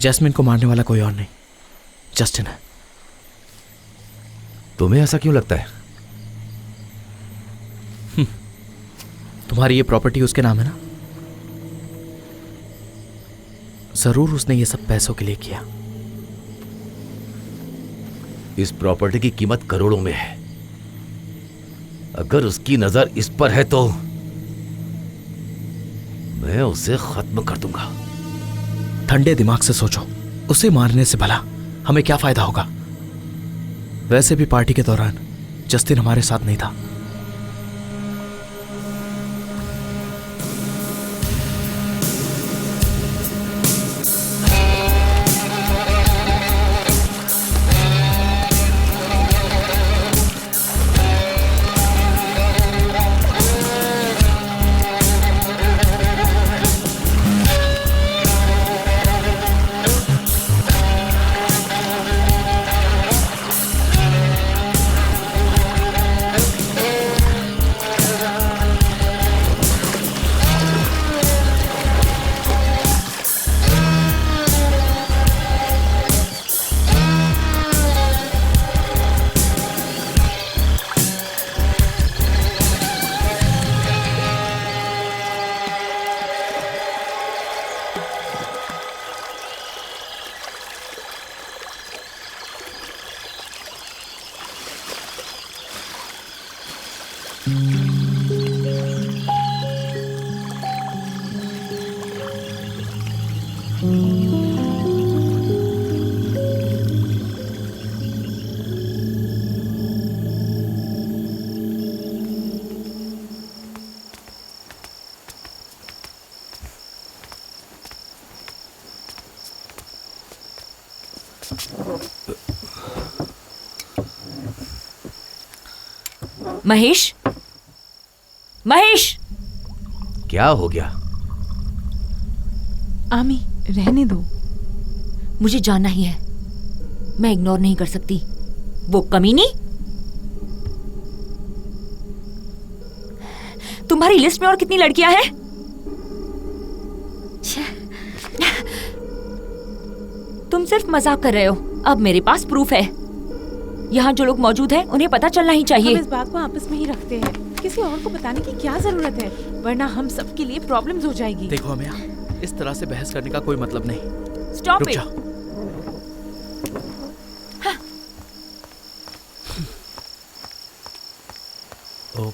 S1: जैस्मिन को मारने वाला कोई और नहीं, जस्टिन है।
S8: तुम्हें ऐसा क्यों लगता है?
S1: तुम्हारी ये प्रॉपर्टी उसके नाम है ना? जरूर उसने ये सब पैसों के लिए किया।
S8: इस प्रॉपर्टी की कीमत करोड़ों में है। अगर उसकी नजर इस पर है तो मैं उसे खत्म कर दूंगा।
S1: ठंडे दिमाग से सोचो, उसे मारने से भला हमें क्या फायदा होगा? वैसे भी पार्टी के दौरान जस्टिन हमारे साथ नहीं था।
S5: महेश, महेश!
S8: क्या हो गया?
S6: आमी, रहने दो।
S5: मुझे जानना ही है, मैं इग्नोर नहीं कर सकती। वो कमीनी तुम्हारी लिस्ट में और कितनी लड़कियां हैं? तुम सिर्फ मजाक कर रहे हो। अब मेरे पास प्रूफ है। यहाँ जो लोग मौजूद हैं उन्हें पता चलना ही चाहिए।
S6: हम इस बात को आपस में ही रखते हैं, किसी और को बताने की क्या जरूरत है, वरना हम सबके लिए प्रॉब्लम्स हो जाएगी।
S1: देखो अमिया, इस तरह से बहस करने का कोई मतलब नहीं।
S5: स्टॉप
S1: रुक
S5: इट।
S1: जा। ओप।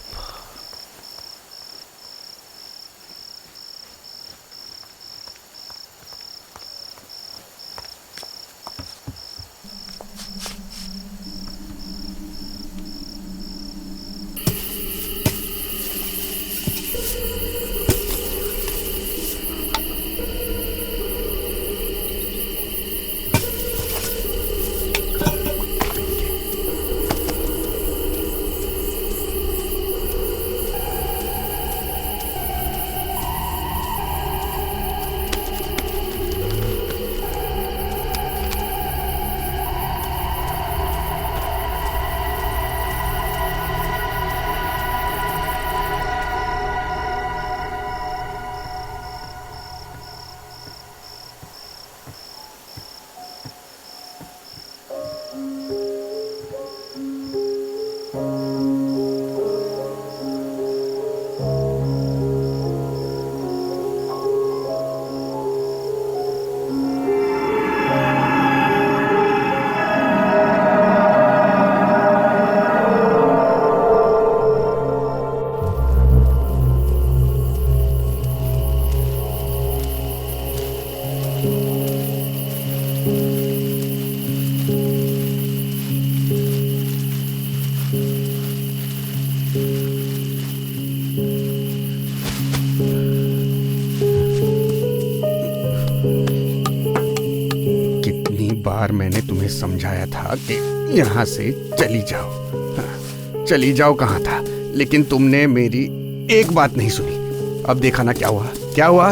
S2: बार मैंने तुम्हें समझाया था कि यहाँ से चली जाओ। हाँ, चली जाओ कहाँ था, लेकिन तुमने मेरी एक बात नहीं सुनी। अब देखा ना क्या हुआ, क्या हुआ।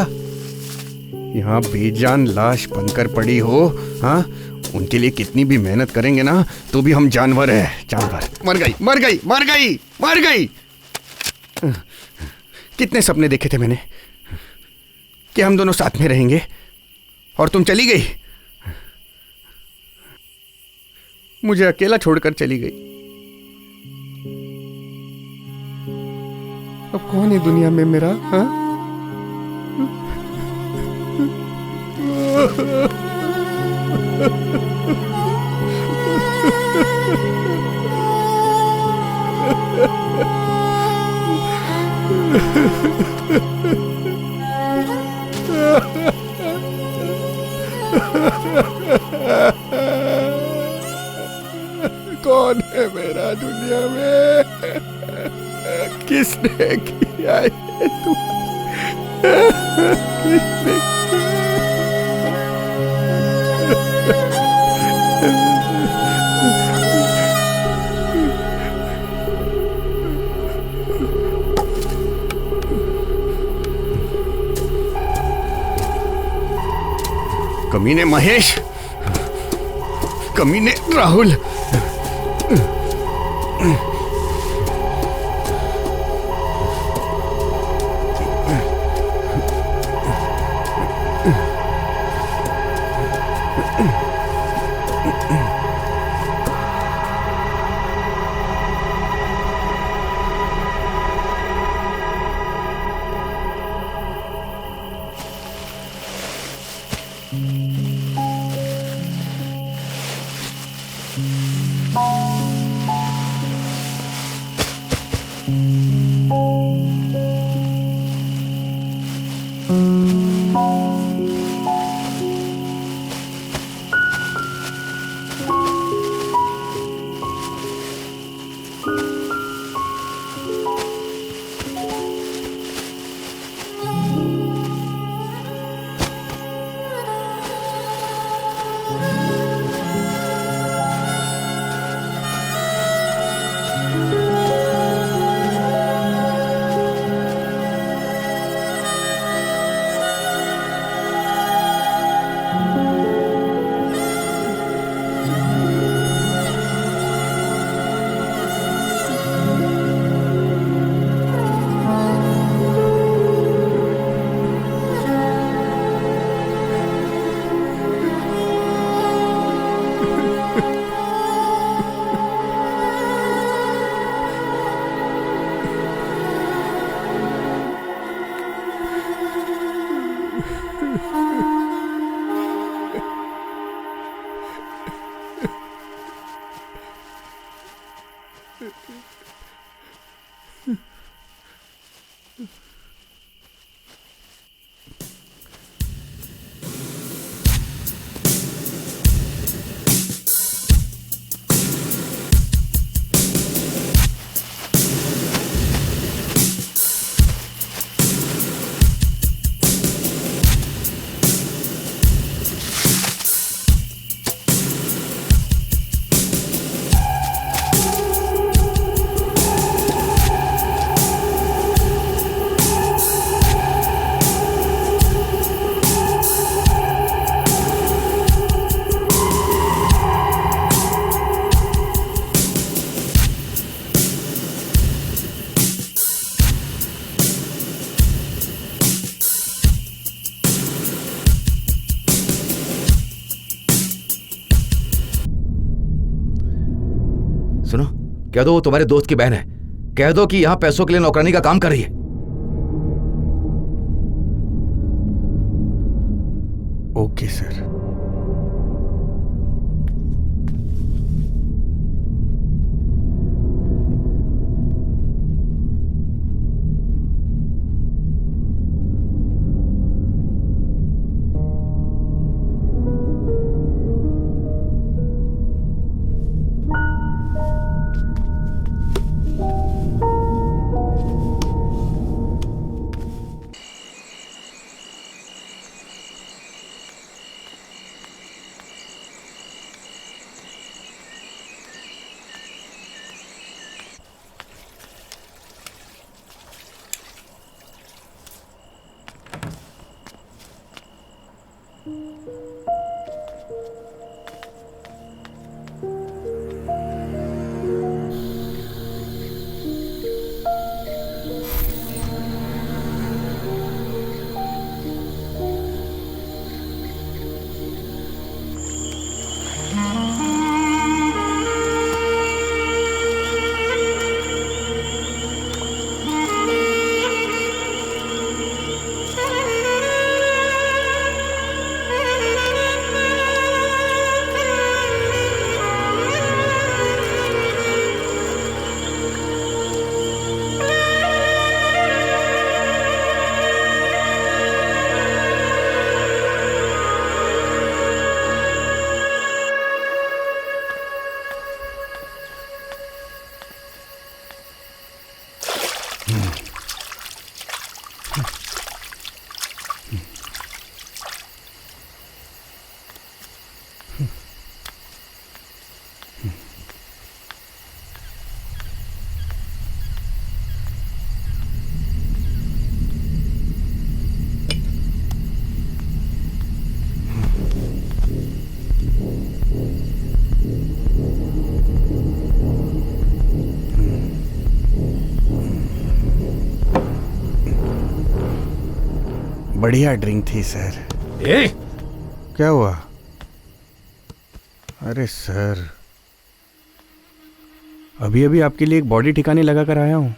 S2: यहाँ बेजान लाश बनकर पड़ी हो। हाँ, उनके लिए कितनी भी मेहनत करेंगे ना तो भी हम जानवर हैं, जानवर। मर गई, मर गई, मर गई, मर गई। कितने सपने देखे थे मैंने कि हम दोनों साथ में रहेंगे, और तुम चली गई, मुझे अकेला छोड़कर चली गई। अब कौन है दुनिया में मेरा? हाँ? कौन है मेरा दुनिया में? किसने किया ये किसने? कमीने महेश, कमीने राहुल।
S8: कह दो वो तुम्हारे दोस्त की बहन है। कह दो कि यहाँ पैसों के लिए नौकरानी का काम कर रही है।
S2: Okay sir. बढ़िया ड्रिंक थी सर। क्या हुआ? अरे सर, अभी अभी आपके लिए एक बॉडी ठिकाने लगा कर आया हूं।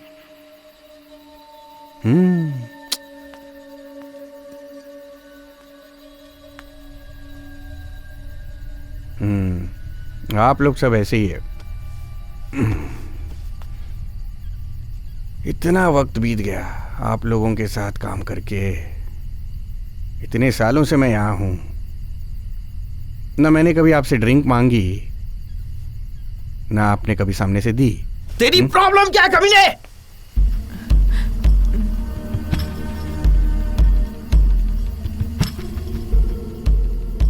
S2: आप लोग सब ऐसे ही है। इतना वक्त बीत गया आप लोगों के साथ काम करके। इतने सालों से मैं यहाँ हूँ, ना मैंने कभी आपसे ड्रिंक मांगी, ना आपने कभी सामने से दी।
S1: तेरी प्रॉब्लम क्या है कमीने?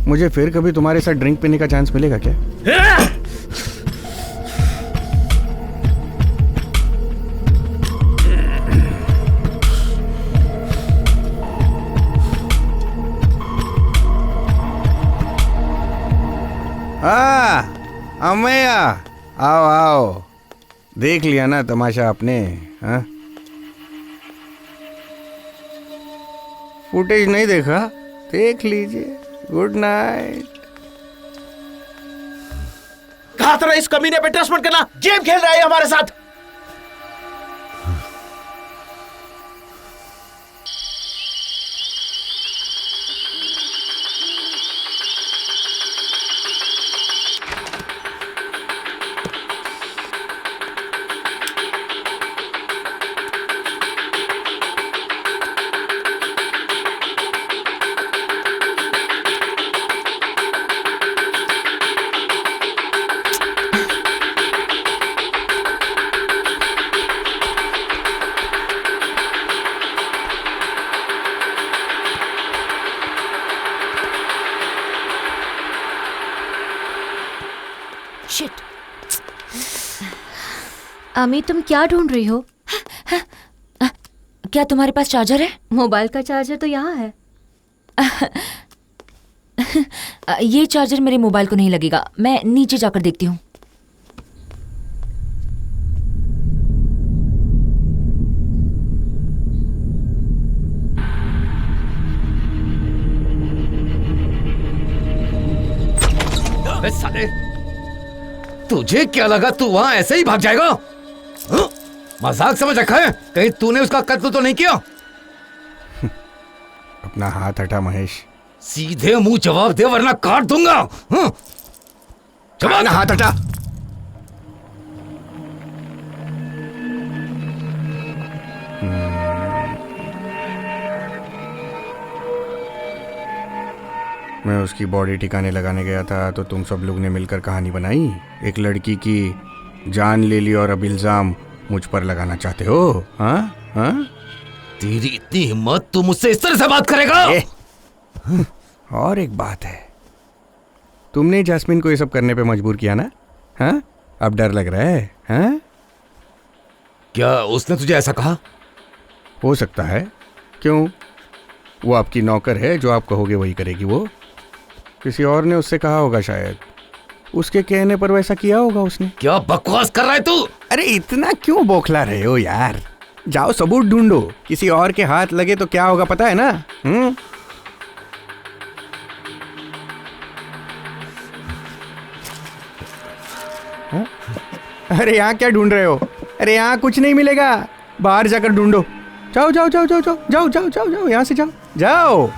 S2: मुझे फिर कभी तुम्हारे साथ ड्रिंक पीने का चांस मिलेगा क्या? अम्मैया, आओ आओ। देख लिया ना तमाशा आपने? हाँ, फुटेज नहीं देखा? देख लीजिए। Good night.
S1: कहा था इस कमीने पे ट्रस्ट मत करना, गेम खेल रहा है हमारे साथ।
S7: अमी, तुम क्या ढूंढ रही हो?
S5: क्या तुम्हारे पास चार्जर है?
S7: मोबाइल का चार्जर तो यहाँ है।
S5: ये चार्जर मेरे मोबाइल को नहीं लगेगा, मैं नीचे जाकर देखती हूँ।
S8: साले, तुझे क्या लगा तू वहां ऐसे ही भाग जाएगा? हाँ? मजाक समझ रखा है? कहीं तूने उसका कत्ल तो नहीं किया?
S2: अपना हाथ हटा महेश।
S8: सीधे मुंह जवाब दे वरना काट दूंगा। हाँ?
S2: अपना हाथ हटा। मैं उसकी बॉडी ठिकाने लगाने गया था तो तुम सब लोग ने मिलकर कहानी बनाई। एक लड़की की जान ले ली और अब इल्जाम मुझ पर लगाना चाहते हो? हाँ हाँ?
S8: तेरी इतनी हिम्मत, तू मुझसे इस तरह से बात करेगा?
S2: और एक बात है, तुमने जैस्मिन को ये सब करने पे मजबूर किया ना? हाँ? अब डर लग रहा है? हाँ?
S8: क्या उसने तुझे ऐसा कहा?
S2: हो सकता है। क्यों? वो आपकी नौकर है, जो आप कहोगे वही करेगी वो। किसी और ने उससे कहा होगा शायद, उसके कहने पर वैसा किया होगा उसने।
S8: क्या बकवास कर रहा है तू?
S2: अरे इतना क्यों बौखला रहे हो यार? जाओ सबूत ढूंढो। किसी और के हाथ लगे तो क्या होगा पता है ना? अरे यहाँ क्या ढूंढ रहे हो? अरे यहाँ कुछ नहीं मिलेगा, बाहर जाकर ढूंढो। जाओ जाओ जाओ जाओ जाओ जाओ जाओ जाओ जाओ, यहाँ से जाओ जाओ।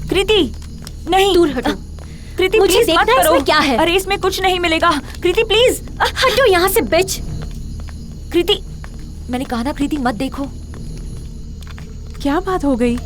S5: कृति नहीं,
S7: दूर हटो।
S5: कृति
S7: मुझे
S5: प्लीज
S7: देखना
S5: मत
S7: है
S5: करो।
S7: इसमें क्या है।
S5: अरे इसमें कुछ नहीं मिलेगा। कृति प्लीज
S7: हटो यहाँ से बिच।
S5: कृति, मैंने कहा ना कृति मत देखो।
S6: क्या बात हो गई?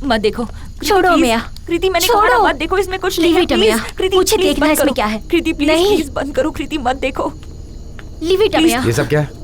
S5: मत देखो
S7: छोड़ो
S5: please,
S7: अमिया।
S5: कृति मैंने
S7: छोड़ो।
S5: कहा ना, मत देखो, इसमें कुछ नहीं
S7: Leave
S5: है
S7: it, अमिया।
S5: प्लीज। कृति
S7: मुझे
S5: please,
S7: देखना
S5: बंद
S7: है इसमें
S5: करो।
S7: क्या है।
S5: कृति प्लीज
S7: नहीं।
S5: प्लीज बंद करो, कृति मत देखो।
S7: लीव इट अमिया।
S8: ये सब क्या है?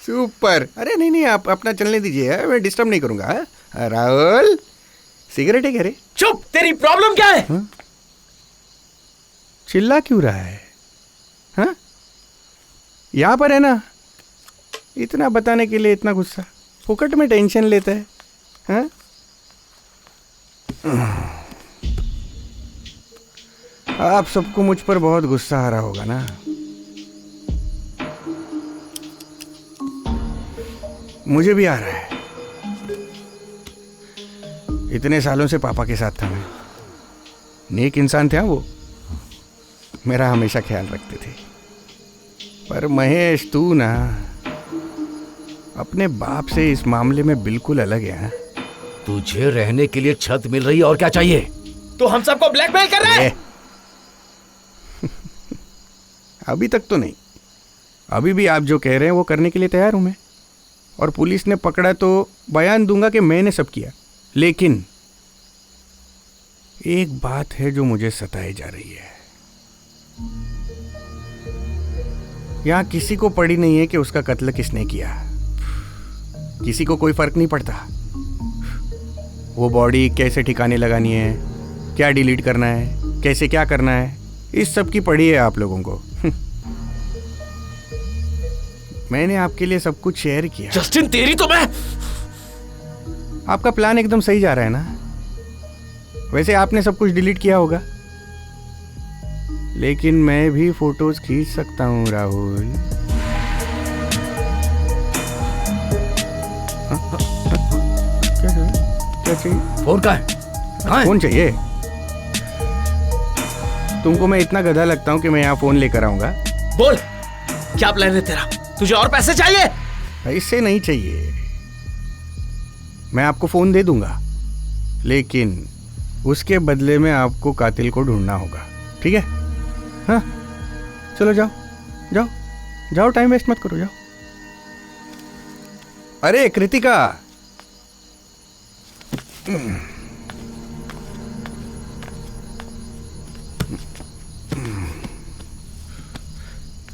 S2: सुपर। अरे नहीं नहीं, आप अपना चलने दीजिए, मैं डिस्टर्ब नहीं करूंगा। राहुल, सिगरेट है क्या रे?
S1: चुप, तेरी प्रॉब्लम क्या है?
S2: चिल्ला क्यों रहा है? हाँ, यहाँ पर है ना, इतना बताने के लिए इतना गुस्सा, फुकट में टेंशन लेता है। हाँ? आप सबको मुझ पर बहुत गुस्सा आ रहा होगा ना। मुझे भी आ रहा है। इतने सालों से पापा के साथ था मैं, नेक इंसान थे वो, मेरा हमेशा ख्याल रखते थे। पर महेश, तू ना अपने बाप से इस मामले में बिल्कुल अलग है। हाँ?
S8: तुझे रहने के लिए छत मिल रही है और क्या चाहिए?
S1: तो हम सबको ब्लैकमेल कर रहा है?
S2: अभी तक तो नहीं, अभी भी आप जो कह रहे हैं वो करने के लिए तैयार हूं मैं। और पुलिस ने पकड़ा तो बयान दूंगा कि मैंने सब किया। लेकिन एक बात है जो मुझे सताए जा रही है। यहां किसी को पड़ी नहीं है कि उसका कत्ल किसने किया। किसी को कोई फर्क नहीं पड़ता वो बॉडी कैसे ठिकाने लगानी है, क्या डिलीट करना है, कैसे क्या करना है, इस सब की पड़ी है आप लोगों को। मैंने आपके लिए सब कुछ शेयर किया।
S1: जस्टिन, तेरी तो मैं।
S2: आपका प्लान एकदम सही जा रहा है ना। वैसे आपने सब कुछ डिलीट किया होगा, लेकिन मैं भी फोटोज खींच सकता हूं राहुल। क्या चाहिए?
S8: फोन कहाँ है? कहाँ है?
S2: फोन चाहिए? तुमको मैं इतना गधा लगता हूं कि मैं यहाँ फोन लेकर आऊंगा?
S1: बोल, क्या प्लान है तेरा? तुझे और पैसे चाहिए?
S2: इससे नहीं चाहिए, मैं आपको फोन दे दूंगा, लेकिन उसके बदले में आपको कातिल को ढूंढना होगा। ठीक है? हाँ, चलो जाओ जाओ जाओ, टाइम वेस्ट मत करो, जाओ। अरे कृतिका,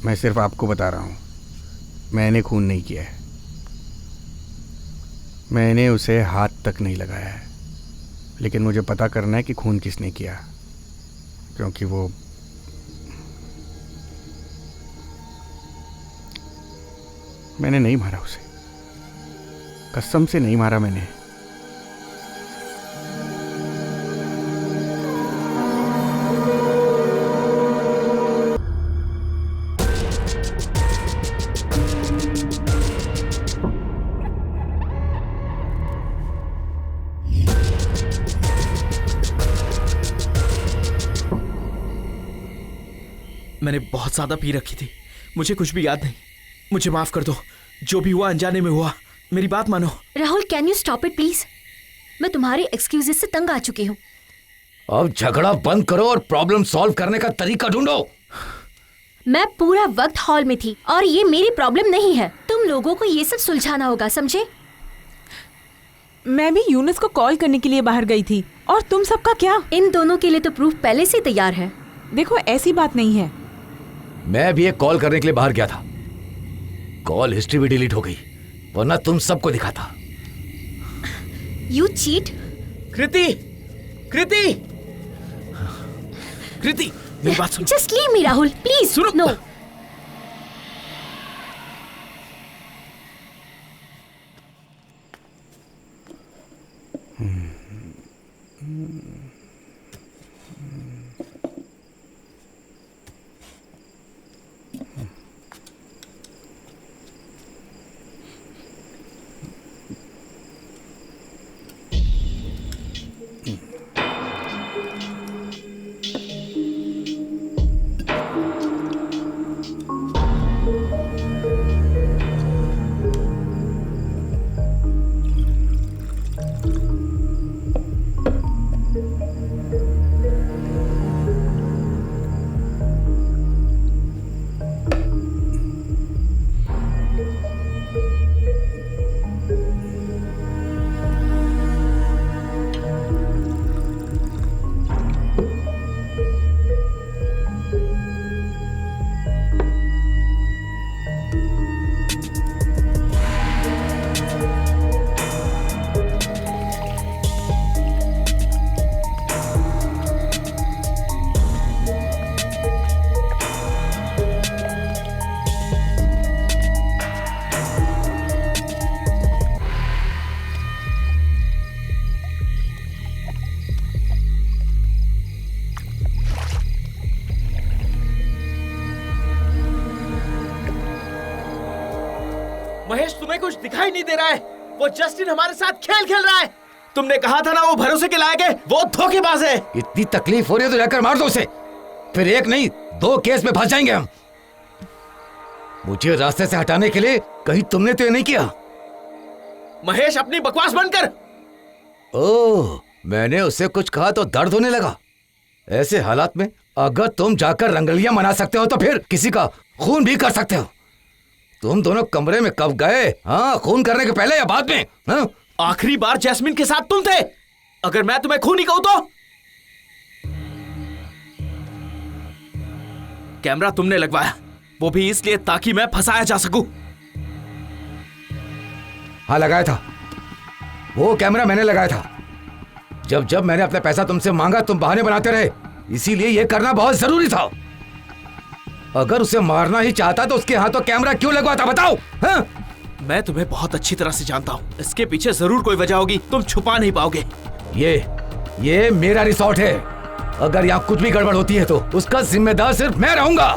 S2: मैं सिर्फ आपको बता रहा हूं, मैंने खून नहीं किया है। मैंने उसे हाथ तक नहीं लगाया है, लेकिन मुझे पता करना है कि खून किसने किया, क्योंकि वो मैंने नहीं मारा उसे, कसम से नहीं मारा मैंने।
S1: मैंने बहुत ज्यादा पी रखी थी, मुझे कुछ भी याद नहीं। मुझे माफ कर दो, जो भी हुआ अनजाने में हुआ। मेरी बात मानो।
S7: Rahul, can you stop it please? मैं तुम्हारे एक्सक्यूजेस से तंग आ चुकी हूँ।
S8: अब झगड़ा बंद करो और प्रॉब्लम सॉल्व करने का तरीका ढूंढो।
S7: मैं पूरा वक्त हॉल में थी और ये मेरी प्रॉब्लम नहीं है। तुम लोगों को ये सब सुलझाना होगा, समझे?
S6: मैं भी यूनुस को कॉल करने के लिए बाहर गई थी, और तुम सबका क्या?
S7: इन दोनों के लिए तो प्रूफ पहले से तैयार है।
S6: देखो, ऐसी बात नहीं है।
S8: मैं भी एक कॉल करने के लिए बाहर गया था, कॉल हिस्ट्री भी डिलीट हो गई, वरना तुम सबको दिखाता।
S7: You cheat.
S1: कृति, कृति, कृति, मेरी बात सुनो।
S7: Just leave me Rahul, please.
S1: सुनो।
S7: नो।
S1: महेश, तुम्हें कुछ दिखाई नहीं दे रहा है? वो जस्टिन हमारे साथ खेल खेल रहा है। तुमने कहा था ना वो भरोसे के लायक है, वो धोखेबाज है।
S8: इतनी तकलीफ हो रही है तो जाकर मार दो उसे, फिर एक नहीं 2 केस में फंस जाएंगे हम। मुझे रास्ते से हटाने के लिए कहीं तुमने तो ये नहीं किया?
S1: महेश, अपनी बकवास बंद कर।
S8: ओह, मैंने उससे कुछ कहा तो दर्द होने लगा। ऐसे हालात में अगर तुम जाकर रंगलियां मना सकते हो तो फिर किसी का खून भी कर सकते हो। तुम दोनों कमरे में कब गए? हाँ, खून करने के पहले या बाद में? हाँ?
S1: आखिरी बार जैस्मिन के साथ तुम थे। अगर मैं तुम्हें खूनी कहूं तो? कैमरा तुमने लगवाया, वो भी इसलिए ताकि मैं फंसाया जा सकूं।
S8: हाँ, लगाया था। वो कैमरा मैंने लगाया था। जब जब मैंने अपना पैसा तुमसे मांगा तुम बहाने बनाते रहे, इसीलिए यह करना बहुत जरूरी था। अगर उसे मारना ही चाहता तो उसके हाथों कैमरा क्यों लगवाता, बताओ? हाँ?
S1: मैं तुम्हें बहुत अच्छी तरह से जानता हूँ। इसके पीछे जरूर कोई वजह होगी, तुम छुपा नहीं पाओगे।
S8: ये मेरा रिसोर्ट है। अगर यहाँ कुछ भी गड़बड़ होती है तो उसका जिम्मेदार सिर्फ मैं रहूंगा।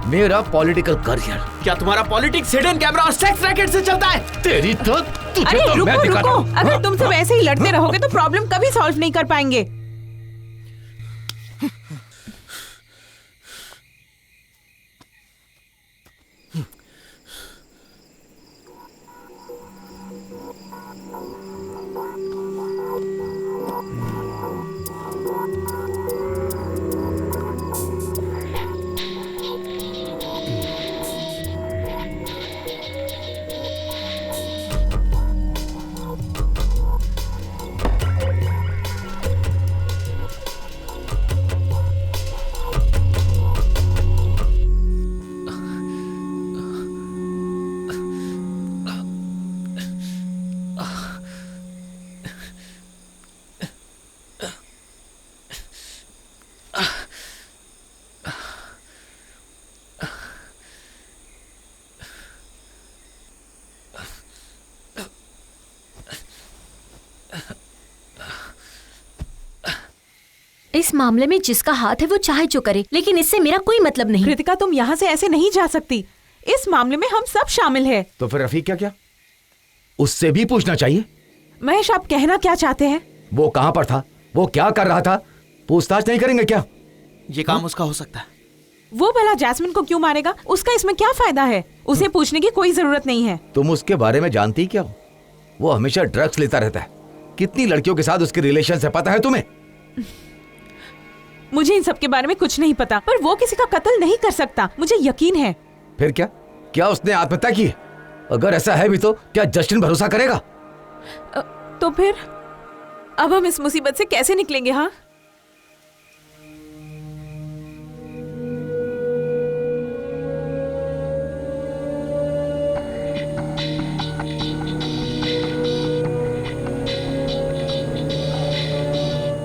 S8: मेरा पॉलिटिकल करियर।
S1: क्या तुम्हारा पॉलिटिक्स हिडन कैमरा और सेक्स रैकेट से चलता है?
S8: तेरी तो तुझे
S6: अरे
S8: तो मैं
S6: रुको
S8: दिखाता
S6: रुको,
S8: हूँ।
S6: अगर तुम सब ऐसे ही लड़ते रहोगे तो प्रॉब्लम कभी सॉल्व नहीं कर पाएंगे।
S7: इस मामले में जिसका हाथ है वो चाहे जो करे, लेकिन इससे मेरा कोई मतलब नहीं।
S6: कृतिका, तुम यहाँ से ऐसे नहीं जा सकती। इस मामले में हम सब शामिल हैं।
S8: तो फिर रफीक क्या उससे भी पूछना चाहिए।
S6: महेश, आप कहना क्या चाहते हैं?
S8: वो कहाँ पर था, वो क्या कर रहा था, पूछताछ नहीं करेंगे क्या?
S1: ये काम उसका हो सकता है।
S6: वो भला जैस्मिन को क्यों मारेगा? उसका इसमें क्या फायदा है? उसे पूछने की कोई जरूरत नहीं है।
S8: तुम उसके बारे में जानती क्या हो? वो हमेशा ड्रग्स लेता रहता है। कितनी लड़कियों के साथ उसके रिलेशन है पता है तुम्हें?
S6: मुझे इन सब के बारे में कुछ नहीं पता, पर वो किसी का कत्ल नहीं कर सकता, मुझे यकीन है।
S8: फिर क्या उसने आत्महत्या की? अगर ऐसा है भी तो क्या जस्टिन भरोसा करेगा?
S6: तो फिर अब हम इस मुसीबत से कैसे निकलेंगे? हाँ,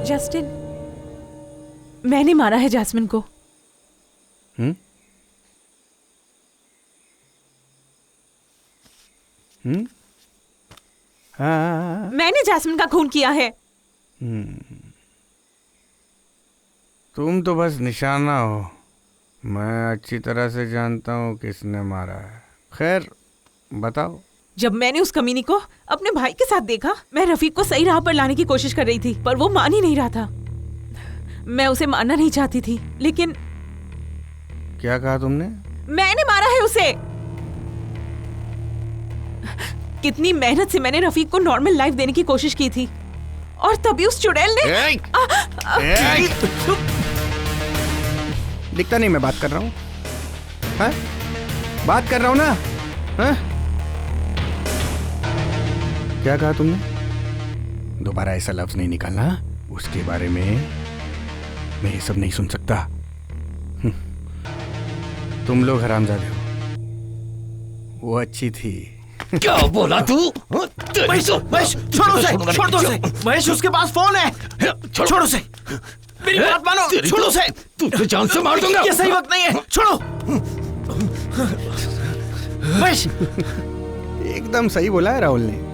S6: जस्टिन, मैंने मारा है जैस्मिन को।
S2: हाँ।
S6: मैंने जैस्मिन का खून किया है।
S2: तुम तो बस निशाना हो, मैं अच्छी तरह से जानता हूँ किसने मारा है। खैर बताओ,
S6: जब मैंने उस कमीनी को अपने भाई के साथ देखा, मैं रफीक को सही राह पर लाने की कोशिश कर रही थी, पर वो मान ही नहीं रहा था। मैं उसे मारना नहीं चाहती थी, लेकिन
S2: क्या कहा तुमने?
S6: मैंने मारा है उसे। कितनी मेहनत से मैंने रफीक को नॉर्मल लाइफ देने की कोशिश की थी, और तभी उस चुड़ैल ने
S2: दिखता नहीं मैं बात कर रहा हूँ? हाँ? बात कर रहा हूँ ना? हाँ? क्या कहा तुमने? दोबारा ऐसा लफ्ज नहीं निकालना। उसके बारे में मैं ये सब नहीं सुन सकता। तुम लोग हरामजादे हो। वो अच्छी थी।
S8: क्या बोला तू?
S1: महेश, महेश, छोड़ उसे, छोड़ दो उसे। महेश, उसके पास फोन है। छोड़ उसे, मेरी बात मानो, छोड़ उसे।
S8: तुझे जान से मार दूंगा।
S1: ये सही वक्त नहीं है, छोड़ो। महेश,
S2: एकदम सही बोला है राहुल ने।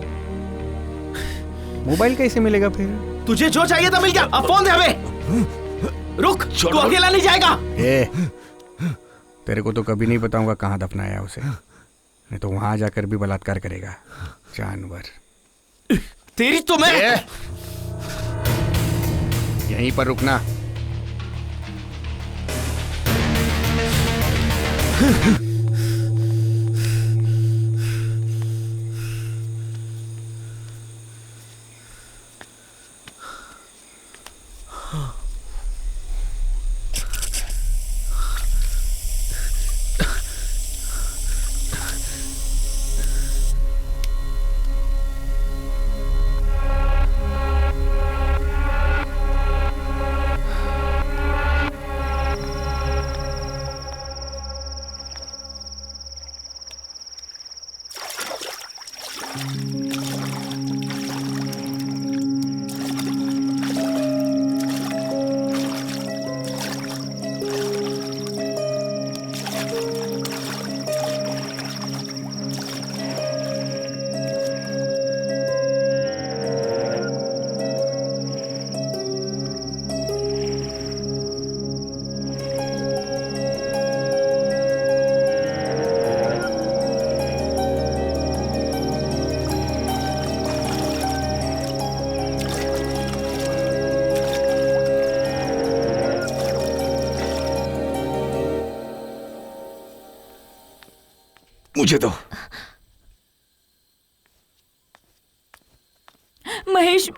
S2: मोबाइल कैसे मिलेगा फिर?
S1: तुझे जो चाहिए था मिल गया, अब फोन दे हमें। रुक, तू अकेला नहीं जाएगा।
S2: तेरे को तो कभी नहीं बताऊंगा कहाँ दफनाया उसे, नहीं तो वहां जाकर भी बलात्कार करेगा, जानवर।
S1: तेरी तो मैं
S2: यहीं पर रुकना।
S8: मुझे तो
S5: महेश,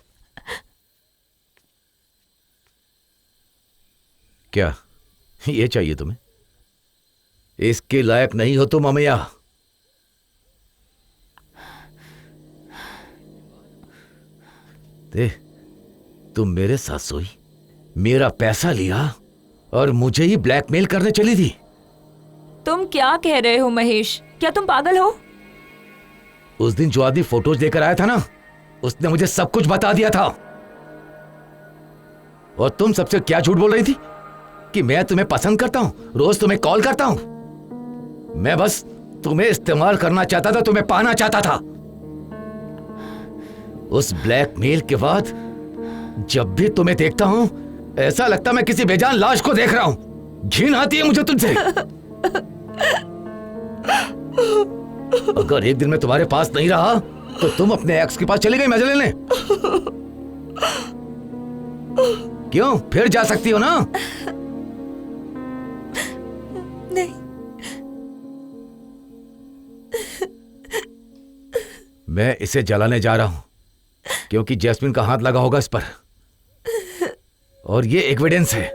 S8: क्या ये चाहिए तुम्हें? इसके लायक नहीं हो तुम अमैया। दे, तुम मेरे साथ सोई, मेरा पैसा लिया और मुझे ही ब्लैकमेल करने चली थी।
S5: तुम क्या कह रहे हो महेश? क्या तुम पागल हो?
S8: उस दिन जो आदमी फोटोज लेकर आया था ना, उसने मुझे सब कुछ बता दिया था। और तुम सबसे क्या झूठ बोल रही थी कि मैं तुम्हें पसंद करता हूं, रोज तुम्हें कॉल करता हूं। मैं बस तुम्हें इस्तेमाल करना चाहता था, तुम्हें पाना चाहता था। उस ब्लैकमेल के बाद जब भी तुम्हें देखता हूं, ऐसा लगता मैं किसी बेजान लाश को देख रहा हूं। घिन आती है मुझे तुमसे। अगर एक दिन मैं तुम्हारे पास नहीं रहा तो तुम अपने एक्स के पास चली गई मजे लेने। क्यों? फिर जा सकती हो ना?
S5: नहीं।
S8: मैं इसे जलाने जा रहा हूं क्योंकि जैस्मिन का हाथ लगा होगा इस पर, और ये एविडेंस है।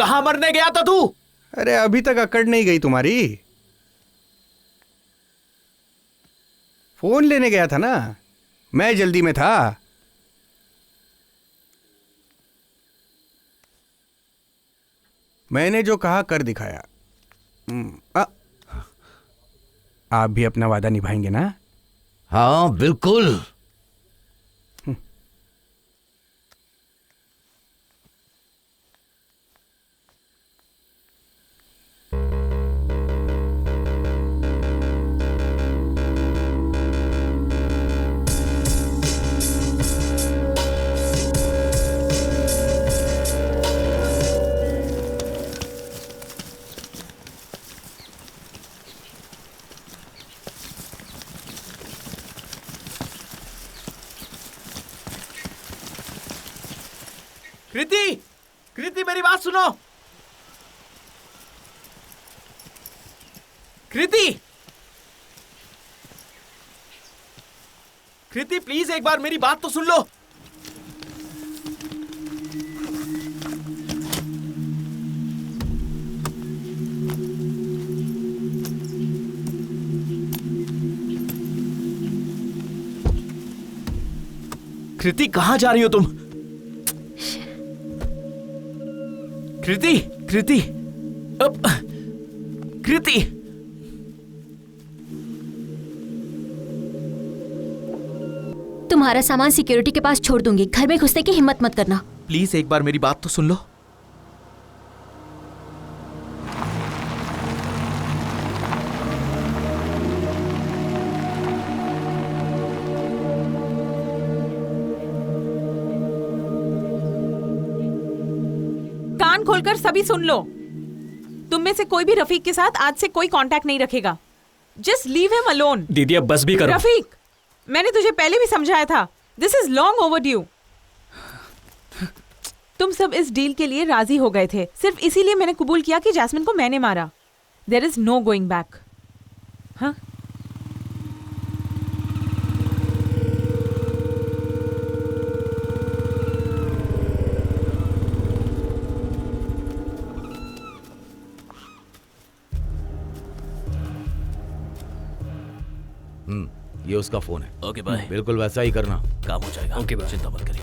S1: कहाँ मरने गया था तू?
S2: अरे अभी तक अकड़ नहीं गई तुम्हारी? फोन लेने गया था ना, मैं जल्दी में था। मैंने जो कहा कर दिखाया। आप भी अपना वादा निभाएंगे ना?
S8: हाँ बिल्कुल।
S1: कृति, कृति मेरी बात सुनो। कृति, कृति प्लीज एक बार मेरी बात तो सुन लो। कृति कहां जा रही हो तुम? कृति, कृति, अब कृति,
S7: तुम्हारा सामान सिक्योरिटी के पास छोड़ दूंगी, घर में घुसने की हिम्मत मत करना।
S1: प्लीज एक बार मेरी बात तो सुन लो।
S6: कान खोलकर सभी सुन लो। तुम में से कोई भी रफीक के साथ आज से कोई कांटेक्ट नहीं रखेगा। Just leave him alone.
S4: दीदी अब बस भी करो।
S6: रफीक, मैंने तुझे पहले भी समझाया था, दिस इज लॉन्ग ओवरड्यू। तुम सब इस डील के लिए राजी हो गए थे, सिर्फ इसीलिए मैंने कबूल किया कि जैस्मिन को मैंने मारा। There is no going back. हाँ,
S8: ये उसका फोन है।
S4: Okay bye.
S8: बिल्कुल वैसा ही करना,
S4: काम हो जाएगा। ओके बाय, चिंता मत करिए।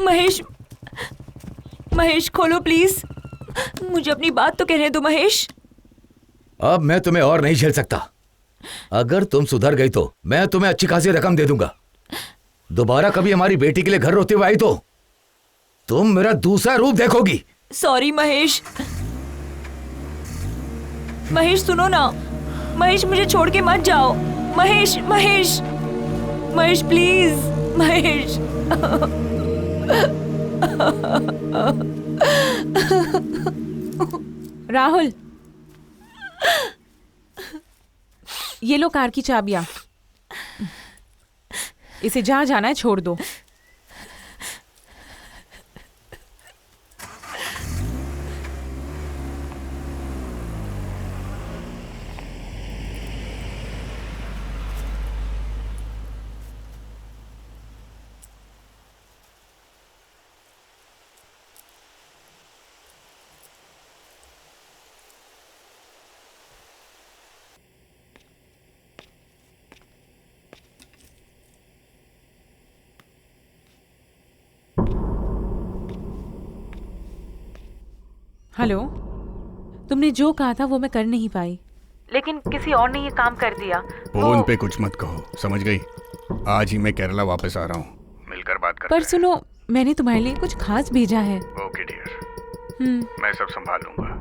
S5: महेश, महेश खोलो प्लीज, मुझे अपनी बात तो कहने दो महेश।
S8: अब मैं तुम्हें और नहीं झेल सकता। अगर तुम सुधर गई तो मैं तुम्हें अच्छी खासी रकम दे दूंगा। दोबारा कभी हमारी बेटी के लिए घर रोते हुए आई तो तुम मेरा दूसरा रूप देखोगी।
S5: सॉरी महेश। महेश सुनो ना, महेश मुझे छोड़ के मत जाओ। महेश, महेश, महेश प्लीज, महेश।
S6: राहुल, ये लो कार की चाबियां। इसे जहां जाना है छोड़ दो। हेलो, तुमने जो कहा था वो मैं कर नहीं पाई, लेकिन किसी और ने ये काम कर दिया।
S2: फोन पे कुछ मत कहो, समझ गई? आज ही मैं केरला वापस आ रहा हूँ, मिलकर बात करते
S6: पर सुनो, मैंने तुम्हारे लिए कुछ खास भेजा है।
S2: ओके डियर, मैं सब संभाल लूंगा।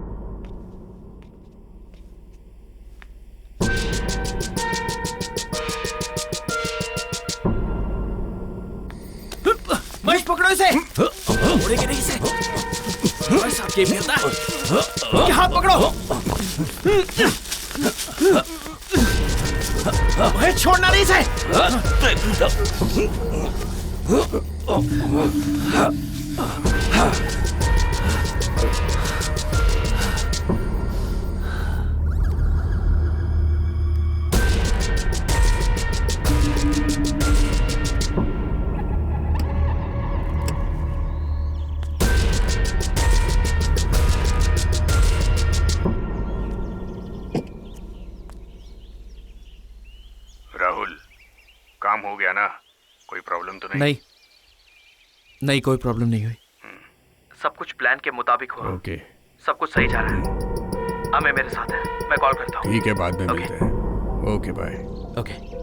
S1: महेश पकड़ो इसे। उड़ेगी नहीं इसे। बस आपके मिलता है। हाथ पकड़ो। महेश छोड़ना नहीं इसे।
S2: गया ना? कोई प्रॉब्लम तो
S1: नहीं नहीं, कोई प्रॉब्लम नहीं हुई। सब कुछ प्लान के मुताबिक हुआ।
S2: ओके,
S1: सब कुछ सही जा रहा है। अमे मेरे साथ है, मैं कॉल करता हूँ।
S2: ठीक है, बाद में
S1: Okay.
S2: मिलते हैं। Okay, bye.
S1: ओके।